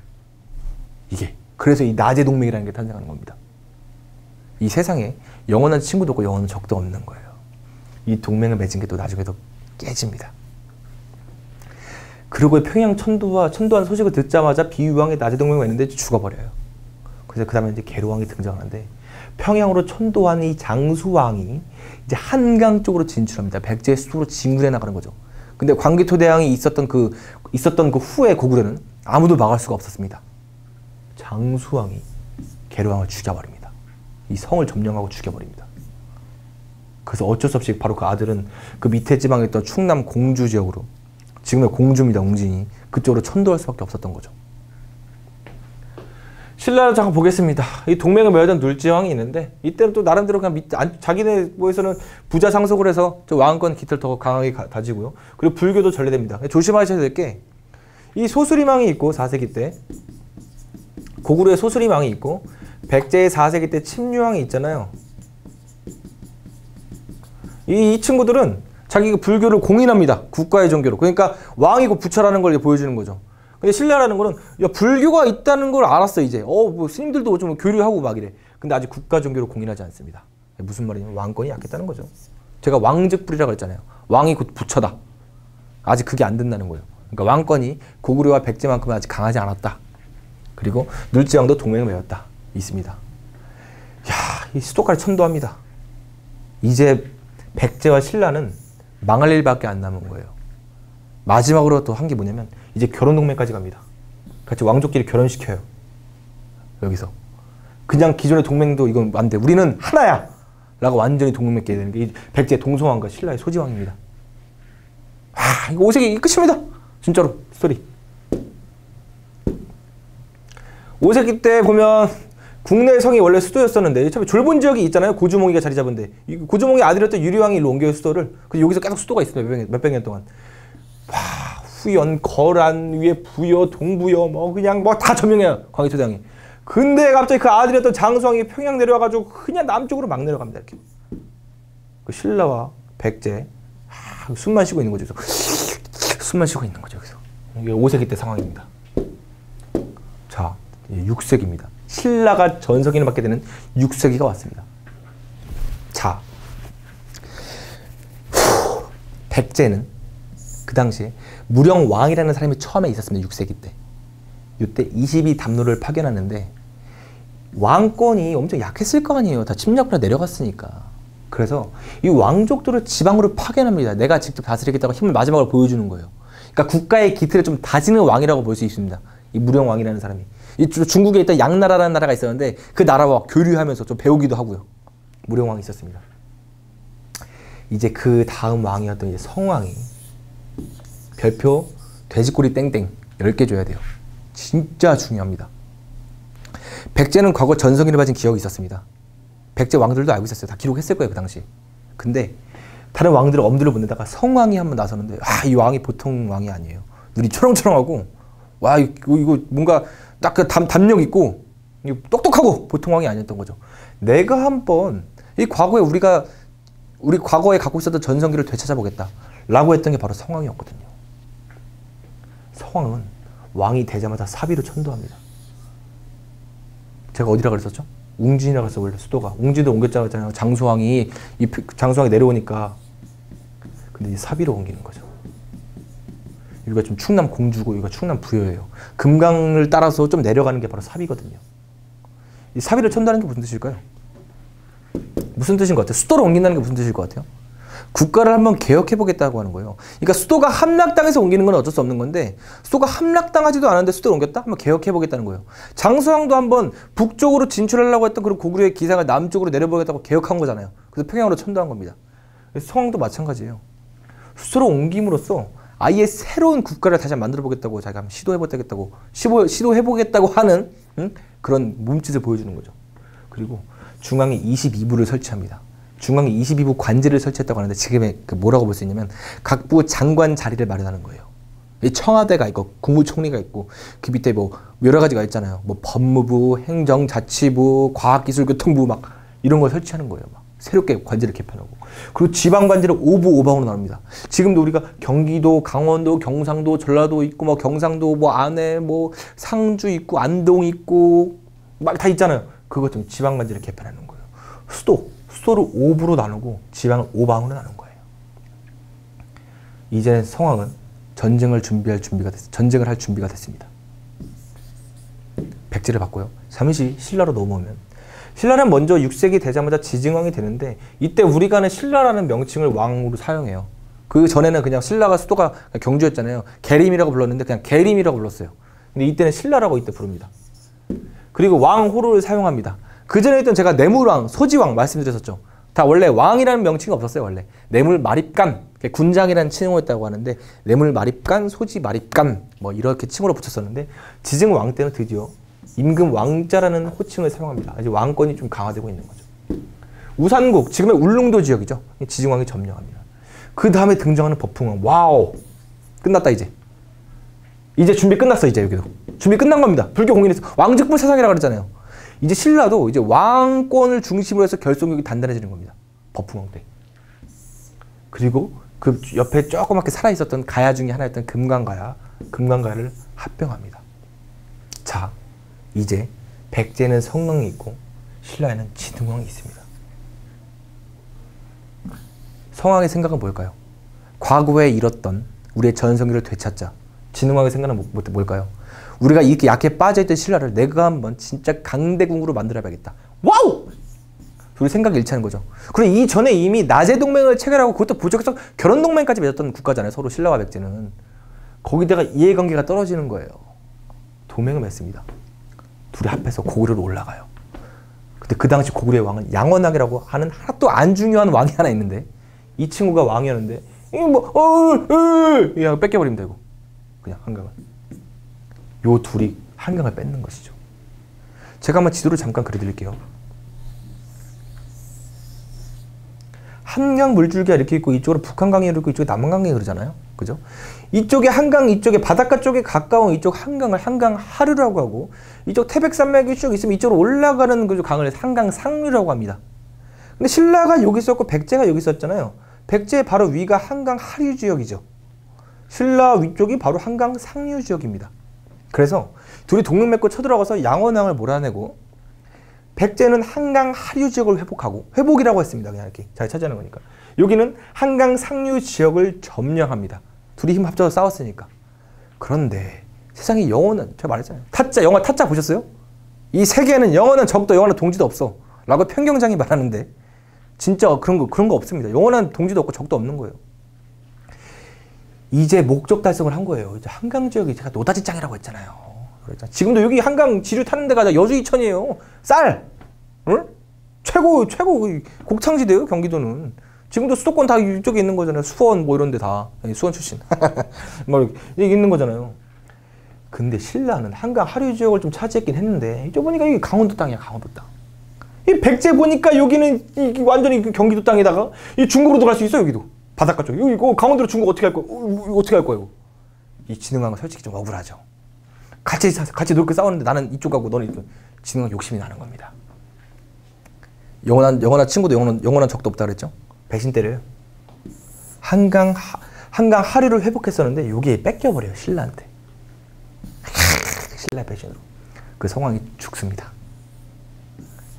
이게 그래서 이 나제 동맹이라는 게 탄생하는 겁니다. 이 세상에 영원한 친구도 없고 영원한 적도 없는 거예요. 이 동맹을 맺은 게 또 나중에도 깨집니다. 그리고 평양 천도한 소식을 듣자마자 비유왕이 나제 동맹을 맺는데 죽어버려요. 그래서 그 다음에 이제 계로왕이 등장하는데 평양으로 천도한 이 장수왕이 이제 한강 쪽으로 진출합니다. 백제의 수도로 진군해 나가는 거죠. 근데 광개토대왕이 있었던 그 후에 고구려는 아무도 막을 수가 없었습니다. 장수왕이 계로왕을 죽여버립니다. 이 성을 점령하고 죽여버립니다. 그래서 어쩔 수 없이 바로 그 아들은 그 밑에 지방에 있던 충남 공주 지역으로, 지금의 공주입니다. 웅진이. 그쪽으로 천도할 수밖에 없었던 거죠. 신라를 잠깐 보겠습니다. 이 동맹을 맺었던 눌지왕이 있는데 이때는 또 나름대로 그냥 자기네 뭐에서는 부자 상속을 해서 왕권 기틀 더 강하게 다지고요. 그리고 불교도 전래됩니다. 조심하셔야 될 게 이 소수림왕이 있고 4세기 때 고구려의 소수림왕이 있고 백제의 4세기 때 침류왕이 있잖아요. 이 친구들은 자기가 불교를 공인합니다. 국가의 종교로. 그러니까 왕이고 부처라는 걸 보여주는 거죠. 근데 신라라는 거는 야, 불교가 있다는 걸 알았어 이제. 뭐 스님들도 좀 교류하고 막 이래. 근데 아직 국가 종교로 공인하지 않습니다. 무슨 말이냐면 왕권이 약했다는 거죠. 제가 왕즉불이라고 했잖아요. 왕이 곧 부처다. 아직 그게 안 된다는 거예요. 그러니까 왕권이 고구려와 백제만큼은 아직 강하지 않았다. 그리고 눌지왕도 동맹을 맺었다. 있습니다. 야, 이 수도까지 천도합니다. 이제 백제와 신라는 망할 일밖에 안 남은 거예요. 마지막으로 또 한 게 뭐냐면 이제 결혼 동맹까지 갑니다. 같이 왕족끼리 결혼시켜요. 여기서. 그냥 기존의 동맹도 이건 안 돼. 우리는 하나야! 라고 완전히 동맹 맺게 되는 게 백제 동서왕과 신라의 소지왕입니다. 아, 이거 5세기 끝입니다. 진짜로. 스토리. 5세기 때 보면 국내 성이 원래 수도였었는데 처음에 졸본 지역이 있잖아요. 고주몽이가 자리 잡은데 고주몽의 아들이었던 유리왕이 일로 옮겨요 수도를. 그래서 여기서 계속 수도가 있습니다. 몇백 년 동안. 와, 후연, 거란, 위에 부여, 동부여 뭐 그냥 뭐 다 점령해요. 광개토대왕이. 근데 갑자기 그 아들이었던 장수왕이 평양 내려와가지고 그냥 남쪽으로 막 내려갑니다. 이렇게. 그 신라와 백제 숨만 쉬고 있는 거죠. 숨만 쉬고 있는 거죠. 여기서. 이게 5세기 때 상황입니다. 자, 6세기입니다. 신라가 전성기를 받게 되는 6세기가 왔습니다. 자, 백제는 그 당시에 무령왕이라는 사람이 처음에 있었습니다. 6세기 때. 이때 22담로를 파견하는데 왕권이 엄청 약했을 거 아니에요. 다 침략으로 내려갔으니까. 그래서 이 왕족들을 지방으로 파견합니다. 내가 직접 다스리겠다고 힘을 마지막으로 보여주는 거예요. 그러니까 국가의 기틀을 좀 다지는 왕이라고 볼 수 있습니다. 이 무령왕이라는 사람이. 이 중국에 있던 양나라라는 나라가 있었는데 그 나라와 교류하면서 좀 배우기도 하고요. 무령왕이 있었습니다. 이제 그 다음 왕이었던 이제 성왕이 별표 돼지꼬리 땡땡 10개 줘야 돼요. 진짜 중요합니다. 백제는 과거 전성기를 가진 기억이 있었습니다. 백제 왕들도 알고 있었어요. 다 기록했을 거예요, 그 당시. 근데 다른 왕들은 엄두를 못 내다가 성왕이 한번 나서는데 이 왕이 보통 왕이 아니에요. 눈이 초롱초롱하고 와 이거 뭔가 딱 그 담력 있고 똑똑하고 보통 왕이 아니었던 거죠. 내가 한번 이 과거에 우리 과거에 갖고 있었던 전성기를 되찾아보겠다 라고 했던 게 바로 성왕이었거든요. 성왕은 왕이 되자마자 사비로 천도합니다. 제가 어디라 그랬었죠? 웅진이라고 했어. 원래 수도가 웅진도 옮겼잖아요. 장수왕이 내려오니까. 근데 이제 사비로 옮기는 거죠. 여기가 좀 충남 공주고 여기가 충남 부여예요. 금강을 따라서 좀 내려가는 게 바로 사비거든요. 이 사비를 천도하는 게 무슨 뜻일까요? 무슨 뜻인 것 같아요? 수도를 옮긴다는 게 무슨 뜻일 것 같아요? 국가를 한번 개혁해보겠다고 하는 거예요. 그러니까 수도가 함락당해서 옮기는 건 어쩔 수 없는 건데 수도가 함락당하지도 않았는데 수도를 옮겼다? 한번 개혁해보겠다는 거예요. 장수왕도 한번 북쪽으로 진출하려고 했던 그런 고구려의 기사가 남쪽으로 내려보겠다고 개혁한 거잖아요. 그래서 평양으로 천도한 겁니다. 성왕도 마찬가지예요. 수도를 옮김으로써 아예 새로운 국가를 다시 만들어보겠다고 자기가 한번 시도해보겠다고 하는 그런 몸짓을 보여주는 거죠. 그리고 중앙에 22부를 설치합니다. 중앙에 22부 관제를 설치했다고 하는데 지금의 뭐라고 볼 수 있냐면 각부 장관 자리를 마련하는 거예요. 이 청와대가 있고 국무총리가 있고 그 밑에 뭐 여러 가지가 있잖아요. 뭐 법무부, 행정자치부, 과학기술교통부 막 이런 걸 설치하는 거예요. 막 새롭게 관제를 개편하고. 그리고 지방 관제를 5부 5방으로 나눕니다. 지금도 우리가 경기도, 강원도, 경상도, 전라도 있고 뭐 경상도 뭐 안에 뭐 상주 있고 안동 있고 막 다 있잖아요. 그것 좀 지방 관제를 개편하는 거예요. 수도를 5부로 나누고 지방을 5방으로 나눈 거예요. 이제 성왕은 전쟁을 할 준비가 됐습니다. 백제를 받고요. 잠시 신라로 넘어오면 신라는 먼저 6세기 되자마자 지증왕이 되는데 이때 우리가 아는 신라라는 명칭을 왕으로 사용해요. 그 전에는 그냥 신라가 수도가 경주였잖아요. 계림이라고 불렀는데 그냥 계림이라고 불렀어요. 근데 이때는 신라라고 이때 부릅니다. 그리고 왕호를 사용합니다. 그 전에 있던 제가 내물왕, 소지왕 말씀드렸었죠. 다 원래 왕이라는 명칭이 없었어요. 원래 내물 마립간, 군장이라는 칭호였다고 하는데 내물 마립간, 소지 마립간 뭐 이렇게 칭호로 붙였었는데 지증왕 때는 드디어 임금 왕자라는 호칭을 사용합니다. 이제 왕권이 좀 강화되고 있는 거죠. 우산국, 지금의 울릉도 지역이죠. 지증왕이 점령합니다. 그 다음에 등장하는 법흥왕. 와우! 끝났다 이제. 이제 준비 끝났어 이제 여기도. 준비 끝난 겁니다. 불교 공인에서 왕직부 세상이라고 그랬잖아요. 이제 신라도 이제 왕권을 중심으로 해서 결속력이 단단해지는 겁니다. 법흥왕 때. 그리고 그 옆에 조그맣게 살아있었던 가야 중에 하나였던 금강가야를 합병합니다. 자, 이제 백제는 성왕이 있고 신라에는 지등왕이 있습니다. 성왕의 생각은 뭘까요? 과거에 잃었던 우리의 전성기를 되찾자. 지등왕의 생각은 뭘까요? 우리가 이렇게 약해 빠져있던 신라를 내가 한번 진짜 강대국으로 만들어야겠다. 와우! 둘이 생각이 일치하는 거죠. 그리고 이전에 이미 나제 동맹을 체결하고 그것도 부적격 결혼 동맹까지 맺었던 국가잖아요. 서로 신라와 백제는. 거기다가 이해관계가 떨어지는 거예요. 동맹을 맺습니다. 둘이 합해서 고구려로 올라가요. 근데 그 당시 고구려의 왕은 양원왕이라고 하는 하나도 안 중요한 왕이 하나 있는데 이 친구가 왕이었는데 이거 뭐 뺏겨버리면 되고 그냥 한강을. 요 둘이 한강을 뺏는 것이죠. 제가 한번 지도를 잠깐 그려드릴게요. 한강 물줄기가 이렇게 있고 이쪽으로 북한강이 이렇게 이쪽에 남한강이 그러잖아요. 그죠? 이쪽에 한강, 이쪽에 바닷가 쪽에 가까운 이쪽 한강을 한강 하류라고 하고 이쪽 태백산맥이 쭉 있으면 이쪽으로 올라가는 그 강을 한강 상류라고 합니다. 근데 신라가 여기 있었고 백제가 여기 있었잖아요. 백제 바로 위가 한강 하류 지역이죠. 신라 위쪽이 바로 한강 상류 지역입니다. 그래서 둘이 동맹 맺고 쳐들어가서 양원왕을 몰아내고 백제는 한강 하류 지역을 회복하고 회복이라고 했습니다. 그냥 이렇게 잘 차지하는 거니까. 여기는 한강 상류 지역을 점령합니다. 둘이 힘 합쳐서 싸웠으니까. 그런데 세상에 영원한, 제가 말했잖아요. 영화 타짜 보셨어요? 이 세계에는 영원한 적도 영원한 동지도 없어 라고 편경장이 말하는데 진짜 그런 거 없습니다. 영원한 동지도 없고 적도 없는 거예요. 이제 목적 달성을 한 거예요. 이제 한강 지역이 제가 노다지짱이라고 했잖아요. 그랬잖아. 지금도 여기 한강 지류 타는 데가 여주 이천이에요. 쌀, 응? 최고 곡창지대요 경기도는. 지금도 수도권 다 이쪽에 있는 거잖아요. 수원 뭐 이런 데 다. 수원 출신. 뭐 이렇게 있는 거잖아요. 근데 신라는 한강 하류 지역을 좀 차지했긴 했는데 이쪽 보니까 이게 강원도 땅이야. 강원도 땅. 이 백제 보니까 여기는 완전히 경기도 땅에다가 이 중국으로도 갈 수 있어. 여기도 바닷가 쪽. 이거 강원도로 중국 어떻게 할 거야? 어떻게 할 거야 이거? 이 진흥왕은 솔직히 좀 억울하죠. 같이 놀고 싸우는데 나는 이쪽 가고 너는 이쪽. 진흥왕 욕심이 나는 겁니다. 영원한 친구도 영원한 적도 없다 그랬죠. 배신 때려요. 한강 하류를 회복했었는데 여기에 뺏겨버려요. 신라한테. 신라 배신으로. 그 성왕이 죽습니다.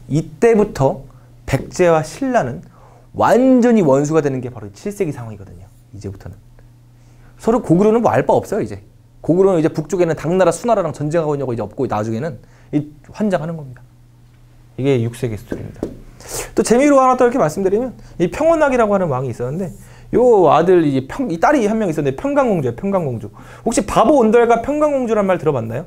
이때부터 백제와 신라는 완전히 원수가 되는 게 바로 7세기 상황이거든요. 이제부터는. 서로 고구려는 뭐 알 바 없어요. 이제. 고구려는 이제 북쪽에는 당나라, 수나라랑 전쟁하고 있냐고 이제 없고 나중에는 환장하는 겁니다. 이게 6세기 스토리입니다. 또 재미로 하나 또 이렇게 말씀드리면 이 평원낙이라고 하는 왕이 있었는데 요 아들 이 딸이 한 명 있었는데 평강공주예요. 평강공주. 혹시 바보 온달과 평강공주란 말 들어봤나요?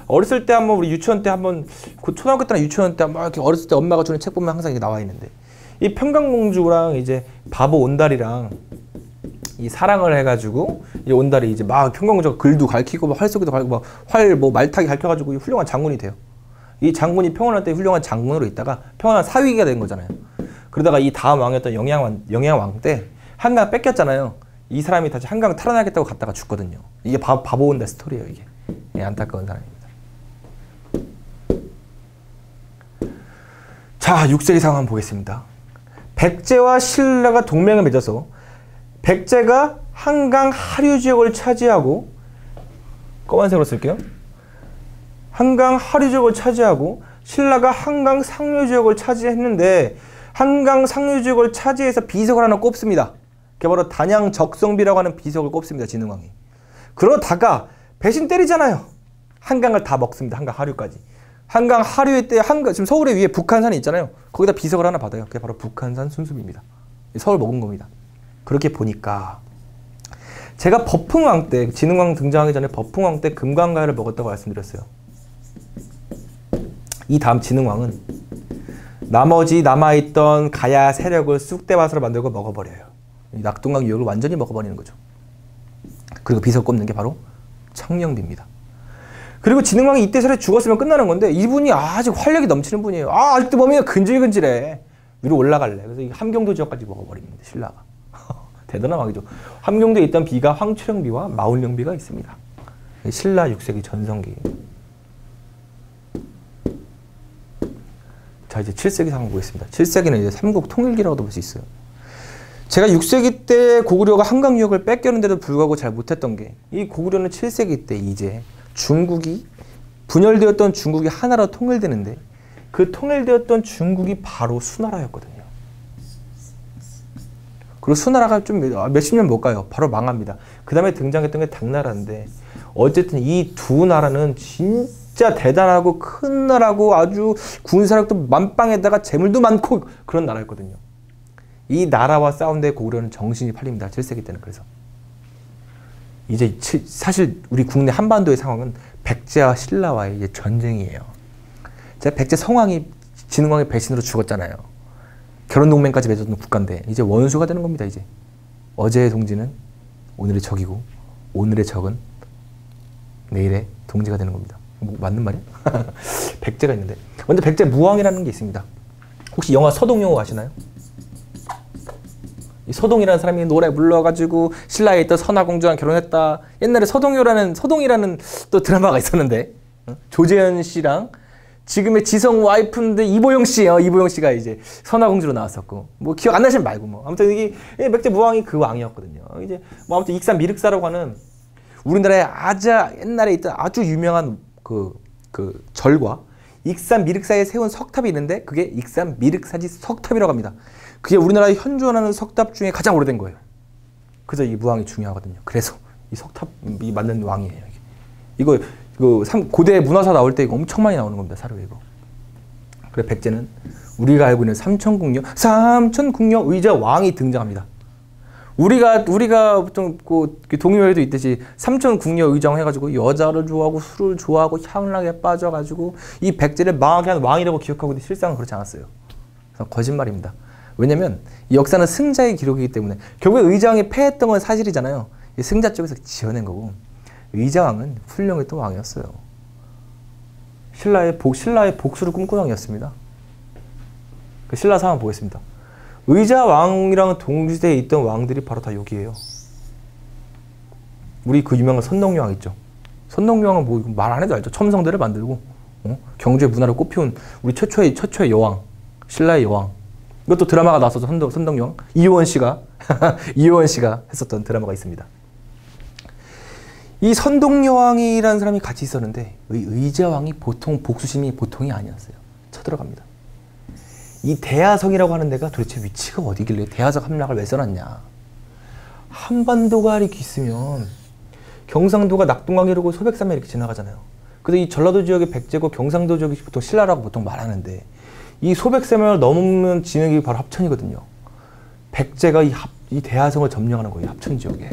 어렸을 때 한번 우리 유치원 때 한번 초등학교 때나 유치원 때 막 이렇게 어렸을 때 엄마가 주는 책 보면 항상 이게 나와 있는데 이 평강공주랑 이제 바보 온달이랑 이 사랑을 해가지고 이 온달이 이제 막 평강공주가 글도 가르치고 막 활쏘기도 가르치고 활 뭐 말타기 가르쳐가지고 훌륭한 장군이 돼요. 이 장군이 평원할 때 훌륭한 장군으로 있다가 평원한 사위가 된 거잖아요. 그러다가 이 다음 왕이었던 영양왕 때 한강 뺏겼잖아요. 이 사람이 다시 한강 탈환하겠다고 갔다가 죽거든요. 이게 바보 온달 스토리예요. 이게. 예, 안타까운 사람입니다. 자, 6세기 상황 보겠습니다. 백제와 신라가 동맹을 맺어서 백제가 한강 하류 지역을 차지하고 검은색으로 쓸게요. 한강 하류 지역을 차지하고 신라가 한강 상류 지역을 차지했는데 한강 상류 지역을 차지해서 비석을 하나 꼽습니다. 그게 바로 단양 적성비라고 하는 비석을 꼽습니다. 진흥왕이. 그러다가 배신 때리잖아요. 한강을 다 먹습니다. 한강 하류까지. 한강 하류에 때 지금 서울에 위에 북한산이 있잖아요. 거기다 비석을 하나 받아요. 그게 바로 북한산 순수비입니다. 서울 먹은 겁니다. 그렇게 보니까 제가 버풍왕 때 진흥왕 등장하기 전에 버풍왕 때 금강가야를 먹었다고 말씀드렸어요. 이 다음 진흥왕은 나머지 남아있던 가야 세력을 쑥대밭으로 만들고 먹어버려요. 이 낙동강 유역을 완전히 먹어버리는 거죠. 그리고 비석 꼽는 게 바로 청령비입니다. 그리고 진흥왕이 이때 살에 죽었으면 끝나는 건데 이분이 아직 활력이 넘치는 분이에요. 아직도 몸이 근질근질해. 위로 올라갈래. 그래서 이 함경도 지역까지 먹어버립니다. 신라가. 대단한 왕이죠. 함경도에 있던 비가 황추령비와 마운령비가 있습니다. 신라 6세기 전성기. 자, 이제 7세기 상황 보겠습니다. 7세기는 이제 삼국 통일기라고도 볼 수 있어요. 제가 6세기 때 고구려가 한강 유역을 뺏겼는데도 불구하고 잘 못했던 게 이 고구려는 7세기 때 이제 중국이 분열되었던 중국이 하나로 통일되는데 그 통일되었던 중국이 바로 수나라였거든요. 그리고 수나라가 좀 몇십 년 못 가요. 바로 망합니다. 그 다음에 등장했던 게 당나라인데 어쨌든 이 두 나라는 진짜 대단하고 큰 나라고 아주 군사력도 만빵에다가 재물도 많고 그런 나라였거든요. 이 나라와 싸운데 고구려는 정신이 팔립니다. 7세기 때는. 그래서 이제 사실 우리 국내 한반도의 상황은 백제와 신라와의 이제 전쟁이에요. 제가 백제 성왕이 진흥왕의 배신으로 죽었잖아요. 결혼동맹까지 맺었던 국가인데 이제 원수가 되는 겁니다. 이제 어제의 동지는 오늘의 적이고 오늘의 적은 내일의 동지가 되는 겁니다. 뭐 맞는 말이야? 백제가 있는데 먼저 백제 무왕이라는 게 있습니다. 혹시 영화 서동요 아시나요? 이 서동이라는 사람이 노래 불러가지고 신라에 있던 선화공주랑 결혼했다. 옛날에 서동이라는 또 드라마가 있었는데 조재현 씨랑 지금의 지성 와이프인데 이보영 씨가 이제 선화공주로 나왔었고 뭐 기억 안 나시면 말고 뭐 아무튼 이게 백제 무왕이 그 왕이었거든요. 이제 뭐 아무튼 익산 미륵사라고 하는 우리나라에 아주 옛날에 있던 아주 유명한 그 절과 익산 미륵사에 세운 석탑이 있는데 그게 익산 미륵사지 석탑이라고 합니다. 그게 우리나라에 현존하는 석탑 중에 가장 오래된 거예요. 그래서 이 무왕이 중요하거든요. 그래서 이 석탑이 만든 왕이에요. 이거 고대 문화사 나올 때 이거 엄청 많이 나오는 겁니다. 사료에 이거. 그래 백제는 우리가 알고 있는 삼천궁녀 의자 왕이 등장합니다. 우리가 보통 그 동요에도 있듯이 삼촌 궁녀 의정 해가지고 여자를 좋아하고 술을 좋아하고 향락에 빠져가지고 이 백제를 망하게 한 왕이라고 기억하고 있는데 실상은 그렇지 않았어요. 거짓말입니다. 왜냐면 이 역사는 승자의 기록이기 때문에 결국에 의자왕이 패했던 건 사실이잖아요. 승자 쪽에서 지어낸 거고 의자왕은 훌륭했던 왕이었어요. 신라의 복수를 꿈꾼 왕이었습니다. 그 신라 상황 보겠습니다. 의자왕이랑 동시대에 있던 왕들이 바로 다 여기에요. 우리 그 유명한 선덕여왕 있죠. 선덕여왕은 뭐 말 안 해도 알죠. 첨성대를 만들고 경주의 문화를 꽃피운 우리 최초의 여왕, 신라의 여왕. 이것도 드라마가 나왔어서 선덕여왕. 이효원 씨가 했었던 드라마가 있습니다. 이 선동여왕이라는 사람이 같이 있었는데 의자왕이 복수심이 보통이 아니었어요. 쳐들어갑니다. 이 대하성이라고 하는 데가 도대체 위치가 어디길래 대하성 함락을 왜 써놨냐. 한반도가 이렇게 있으면 경상도가 낙동강 이르고 소백산맥 이렇게 지나가잖아요. 그래서 이 전라도 지역의 백제고 경상도 지역이 보통 신라라고 보통 말하는데 이 소백산맥을 넘으면 지역이 바로 합천이거든요. 백제가 이 대하성을 점령하는 거예요. 합천 지역에.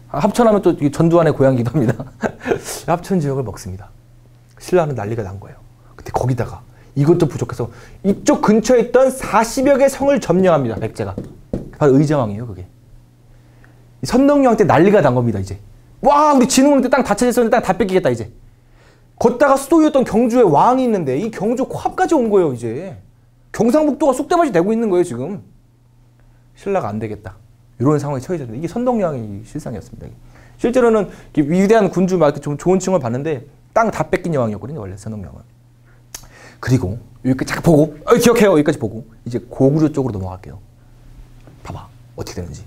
합천하면 또 전두환의 고향이기도 합니다. 합천 지역을 먹습니다. 신라는 난리가 난 거예요. 근데 거기다가 이것도 부족해서 이쪽 근처에 있던 40여 개 성을 점령합니다. 백제가. 바로 의자왕이에요. 그게. 선덕여왕 때 난리가 난 겁니다. 이제. 와 우리 진흥왕 때 땅 다 차지했었는데 땅 다 뺏기겠다 이제. 걷다가 수도였던 경주에 왕이 있는데 이 경주 코앞까지 온 거예요. 이제. 경상북도가 쑥대밭이 되고 있는 거예요. 지금. 신라가 안 되겠다. 이런 상황에 처해졌는데 이게 선덕여왕의 실상이었습니다. 실제로는 위대한 군주 막 좀 좋은 층을 봤는데 땅 다 뺏긴 여왕이었거든요. 원래 선덕여왕은. 그리고 여기까지 쫙 보고 기억해요. 여기까지 보고 이제 고구려 쪽으로 넘어갈게요. 봐봐 어떻게 되는지.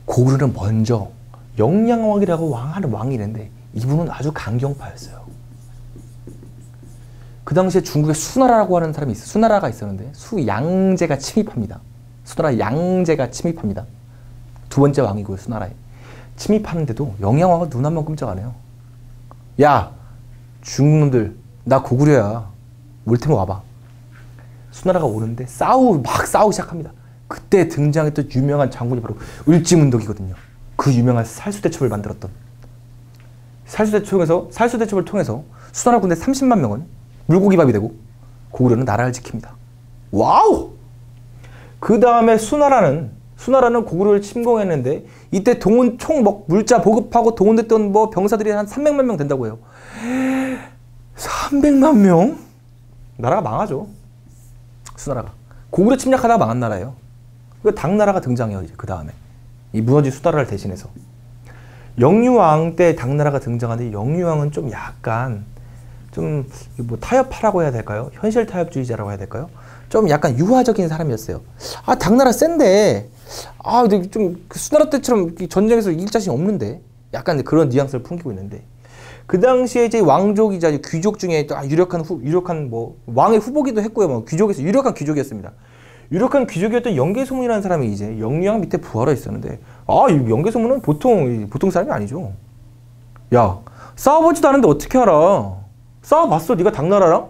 고구려는 먼저 영양왕이라고 하는 왕이 있는데 이분은 아주 강경파였어요. 그 당시에 중국에 수나라라고 하는 사람이 있어요. 수나라가 있었는데 수양제가 침입합니다. 수나라 양제가 침입합니다. 두 번째 왕이고요. 수나라에. 침입하는데도 영양왕은 눈 한 번 끔찍 안 해요. 야 중국놈들 나 고구려야. 올 테면 와봐. 수나라가 오는데 막 싸우기 시작합니다. 그때 등장했던 유명한 장군이 바로 을지문덕이거든요. 그 유명한 살수대첩을 만들었던. 살수대첩을 통해서 수나라 군대 30만 명은 물고기밥이 되고 고구려는 나라를 지킵니다. 와우! 그 다음에 수나라는 고구려를 침공했는데 이때 동원 물자 보급하고 동원됐던 병사들이 한 300만 명 된다고 해요. 300만 명? 나라가 망하죠. 수나라가. 고구려 침략하다가 망한 나라예요. 그 당나라가 등장해요. 이제 그 다음에 이 무너진 수나라를 대신해서 영유왕 때 당나라가 등장하는데 영유왕은 좀 약간 좀 뭐 타협파라고 해야 될까요? 현실 타협주의자라고 해야 될까요? 좀 약간 유화적인 사람이었어요. 아 당나라 센데 근데 좀 수나라 때처럼 전쟁에서 이길 자신이 없는데 약간 그런 뉘앙스를 풍기고 있는데 그 당시에 이제 왕족이자 귀족 중에 유력한 왕의 후보기도 했고요. 귀족에서 유력한 귀족이었습니다. 유력한 귀족이었던 영계소문이라는 사람이 이제 영유왕 밑에 부하로 있었는데 이 영계소문은 보통 사람이 아니죠. 야 싸워보지도 않은데 어떻게 알아? 싸워봤어 네가 당나라랑?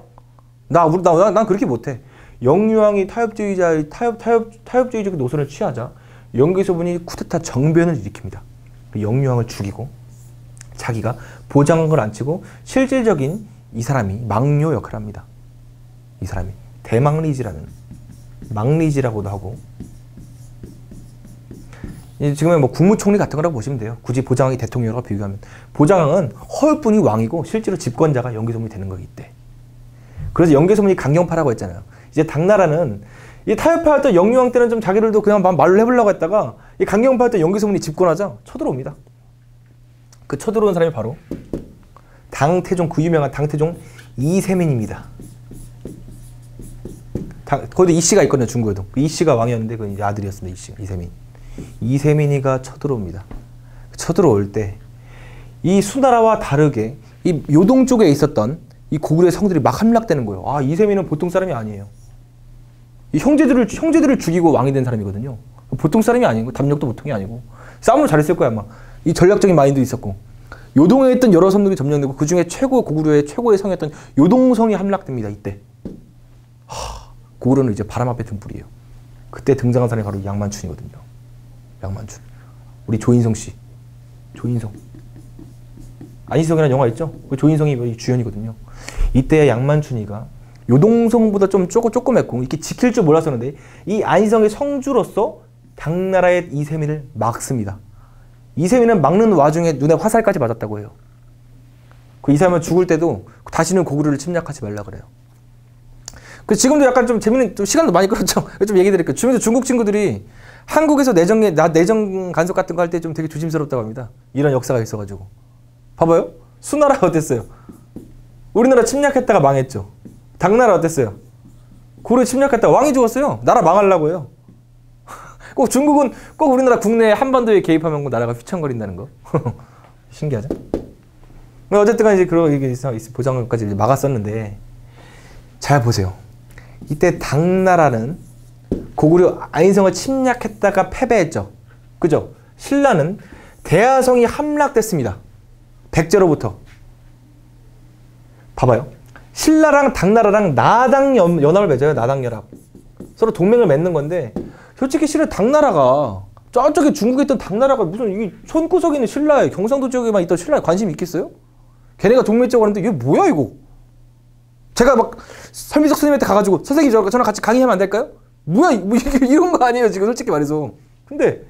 난 그렇게 못해. 영유왕이 타협주의적 노선을 취하자 영계소문이 쿠데타 정변을 일으킵니다. 영유왕을 죽이고 자기가 보장을 안 치고 실질적인 이 사람이 망료 역할을 합니다. 이 사람이 망리지라고도 하고 지금의 국무총리 같은 거라고 보시면 돼요. 굳이 보장왕이 대통령이라고 비교하면 보장왕은 허울뿐이 왕이고 실제로 집권자가 영계소문이 되는 거기 때문에. 그래서 영계소문이 강경파라고 했잖아요. 이제 당나라는 이 타협파였던 영유왕 때는 좀 자기들도 그냥 말로 해보려고 했다가 이 강경파였던 영계소문이 집권하자 쳐들어옵니다. 그 쳐들어온 사람이 바로 그 유명한 당태종 이세민입니다. 거기도 이씨가 있거든요. 중국에도. 이씨가 왕이었는데 그 아들이었습니다. 이세민. 이세민이가 쳐들어옵니다. 쳐들어올 때 이 수나라와 다르게 이 요동 쪽에 있었던 이 고구려의 성들이 막 함락되는 거예요. 이세민은 보통 사람이 아니에요. 이 형제들을 죽이고 왕이 된 사람이거든요. 보통 사람이 아니고 담력도 보통이 아니고 싸움을 잘했을 거야 아마. 이 전략적인 마인드도 있었고 요동에 있던 여러 섬들이 점령되고 그 중에 고구려의 최고의 성이었던 요동성이 함락됩니다. 이때 고구려는 이제 바람 앞에 등불이에요. 그때 등장한 사람이 바로 양만춘이거든요. 양만춘. 우리 조인성 씨. 조인성. 안희석이라는 영화 있죠? 그 조인성이 주연이거든요. 이때 양만춘이가 요동성보다 좀 조그맸고 이렇게 지킬 줄 몰랐었는데 이 안희성의 성주로서 당나라의 이세민을 막습니다. 이세민은 막는 와중에 눈에 화살까지 맞았다고 해요. 그 이세민은 죽을 때도 다시는 고구려를 침략하지 말라 그래요. 그 지금도 약간 좀 재밌는, 좀 시간도 많이 끌었죠. 좀 얘기 드릴게요. 주변에서 중국 친구들이 한국에서 내정 간섭 같은 거 할 때 좀 되게 조심스럽다고 합니다. 이런 역사가 있어가지고. 봐봐요. 수나라가 어땠어요? 우리나라 침략했다가 망했죠. 당나라 어땠어요? 고려 침략했다가 왕이 죽었어요. 나라 망하려고 해요. 꼭 중국은 꼭 우리나라 국내 한반도에 개입하면 나라가 휘청거린다는 거. 신기하죠? 어쨌든 이제 그런 이게 보장까지 막았었는데, 잘 보세요. 이때 당나라는 고구려 안성을 침략했다가 패배했죠. 그죠? 신라는 대하성이 함락됐습니다. 백제로부터. 봐봐요. 신라랑 당나라랑 나당 연합을 맺어요. 나당 연합. 서로 동맹을 맺는 건데, 솔직히 실은 당나라가 저쪽에 중국에 있던 당나라가 무슨 이 손구석에 있는 신라에 경상도 지역에만 있던 신라에 관심이 있겠어요? 걔네가 동맹적으로 하는데 이게 뭐야 이거? 제가 막 설미석 선생님한테 가가지고 선생님 저랑 같이 강의하면 안 될까요? 뭐야 뭐 이런 거 아니에요 지금 솔직히 말해서. 근데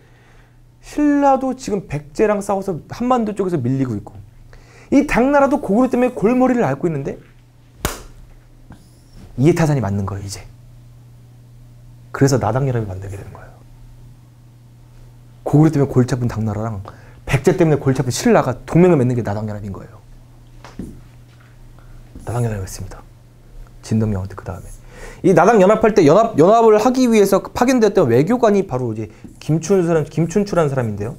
신라도 지금 백제랑 싸워서 한반도 쪽에서 밀리고 있고 이 당나라도 고구려 때문에 골머리를 앓고 있는데 이해타산이 맞는 거예요 이제. 그래서 나당연합이 만들게 되는 거예요. 고구려 때문에 골치 아픈 당나라랑 백제 때문에 골치 아픈 신라가 동맹을 맺는 게 나당연합인 거예요. 나당연합을 했습니다. 진덕명한테 그 다음에 이 나당연합할 때 연합을 하기 위해서 파견되었던 외교관이 바로 이제 김춘추라는 사람인데요.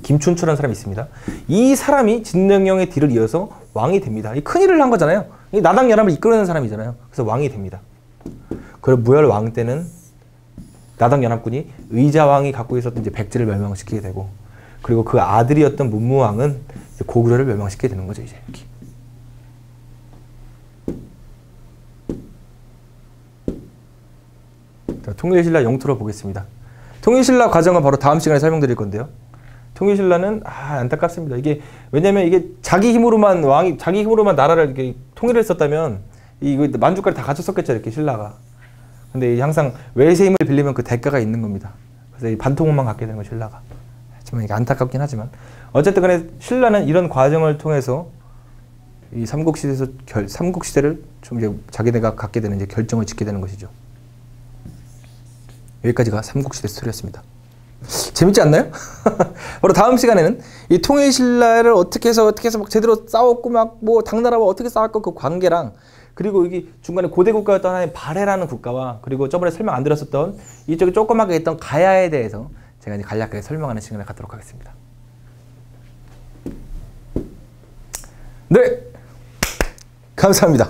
김춘추라는 사람이 있습니다. 이 사람이 진덕명의 뒤를 이어서 왕이 됩니다. 이 큰일을 한 거잖아요. 이 나당연합을 이끌어내는 사람이잖아요. 그래서 왕이 됩니다. 그리고 무열 왕 때는 나당연합군이 의자왕이 갖고 있었던 이제 백제를 멸망시키게 되고 그리고 그 아들이었던 문무왕은 고구려를 멸망시키게 되는 거죠. 이제 이렇게. 자, 통일신라 영토를 보겠습니다. 통일신라 과정은 바로 다음 시간에 설명드릴 건데요. 통일신라는 안타깝습니다. 이게 왜냐면 이게 자기 힘으로만 나라를 이렇게 통일을 했었다면 이거 만주까지 다 갖췄었겠죠 이렇게 신라가. 근데 항상 외세 힘을 빌리면 그 대가가 있는 겁니다. 그래서 이 반통원만 갖게 되는 거 신라가. 하지만 이게 안타깝긴 하지만 어쨌든 간에 신라는 이런 과정을 통해서 이 삼국시대를 좀 이제 자기네가 갖게 되는 이제 결정을 짓게 되는 것이죠. 여기까지가 삼국시대 스토리였습니다. 재밌지 않나요? 바로 다음 시간에는 이 통일신라를 어떻게 해서 막 제대로 싸웠고 막 뭐 당나라와 어떻게 싸웠고 그 관계랑 그리고 여기 중간에 고대 국가였던 하나의 발해라는 국가와 그리고 저번에 설명 안 드렸었던 이쪽에 조그맣게 있던 가야에 대해서 제가 이제 간략하게 설명하는 시간을 갖도록 하겠습니다. 네, 감사합니다.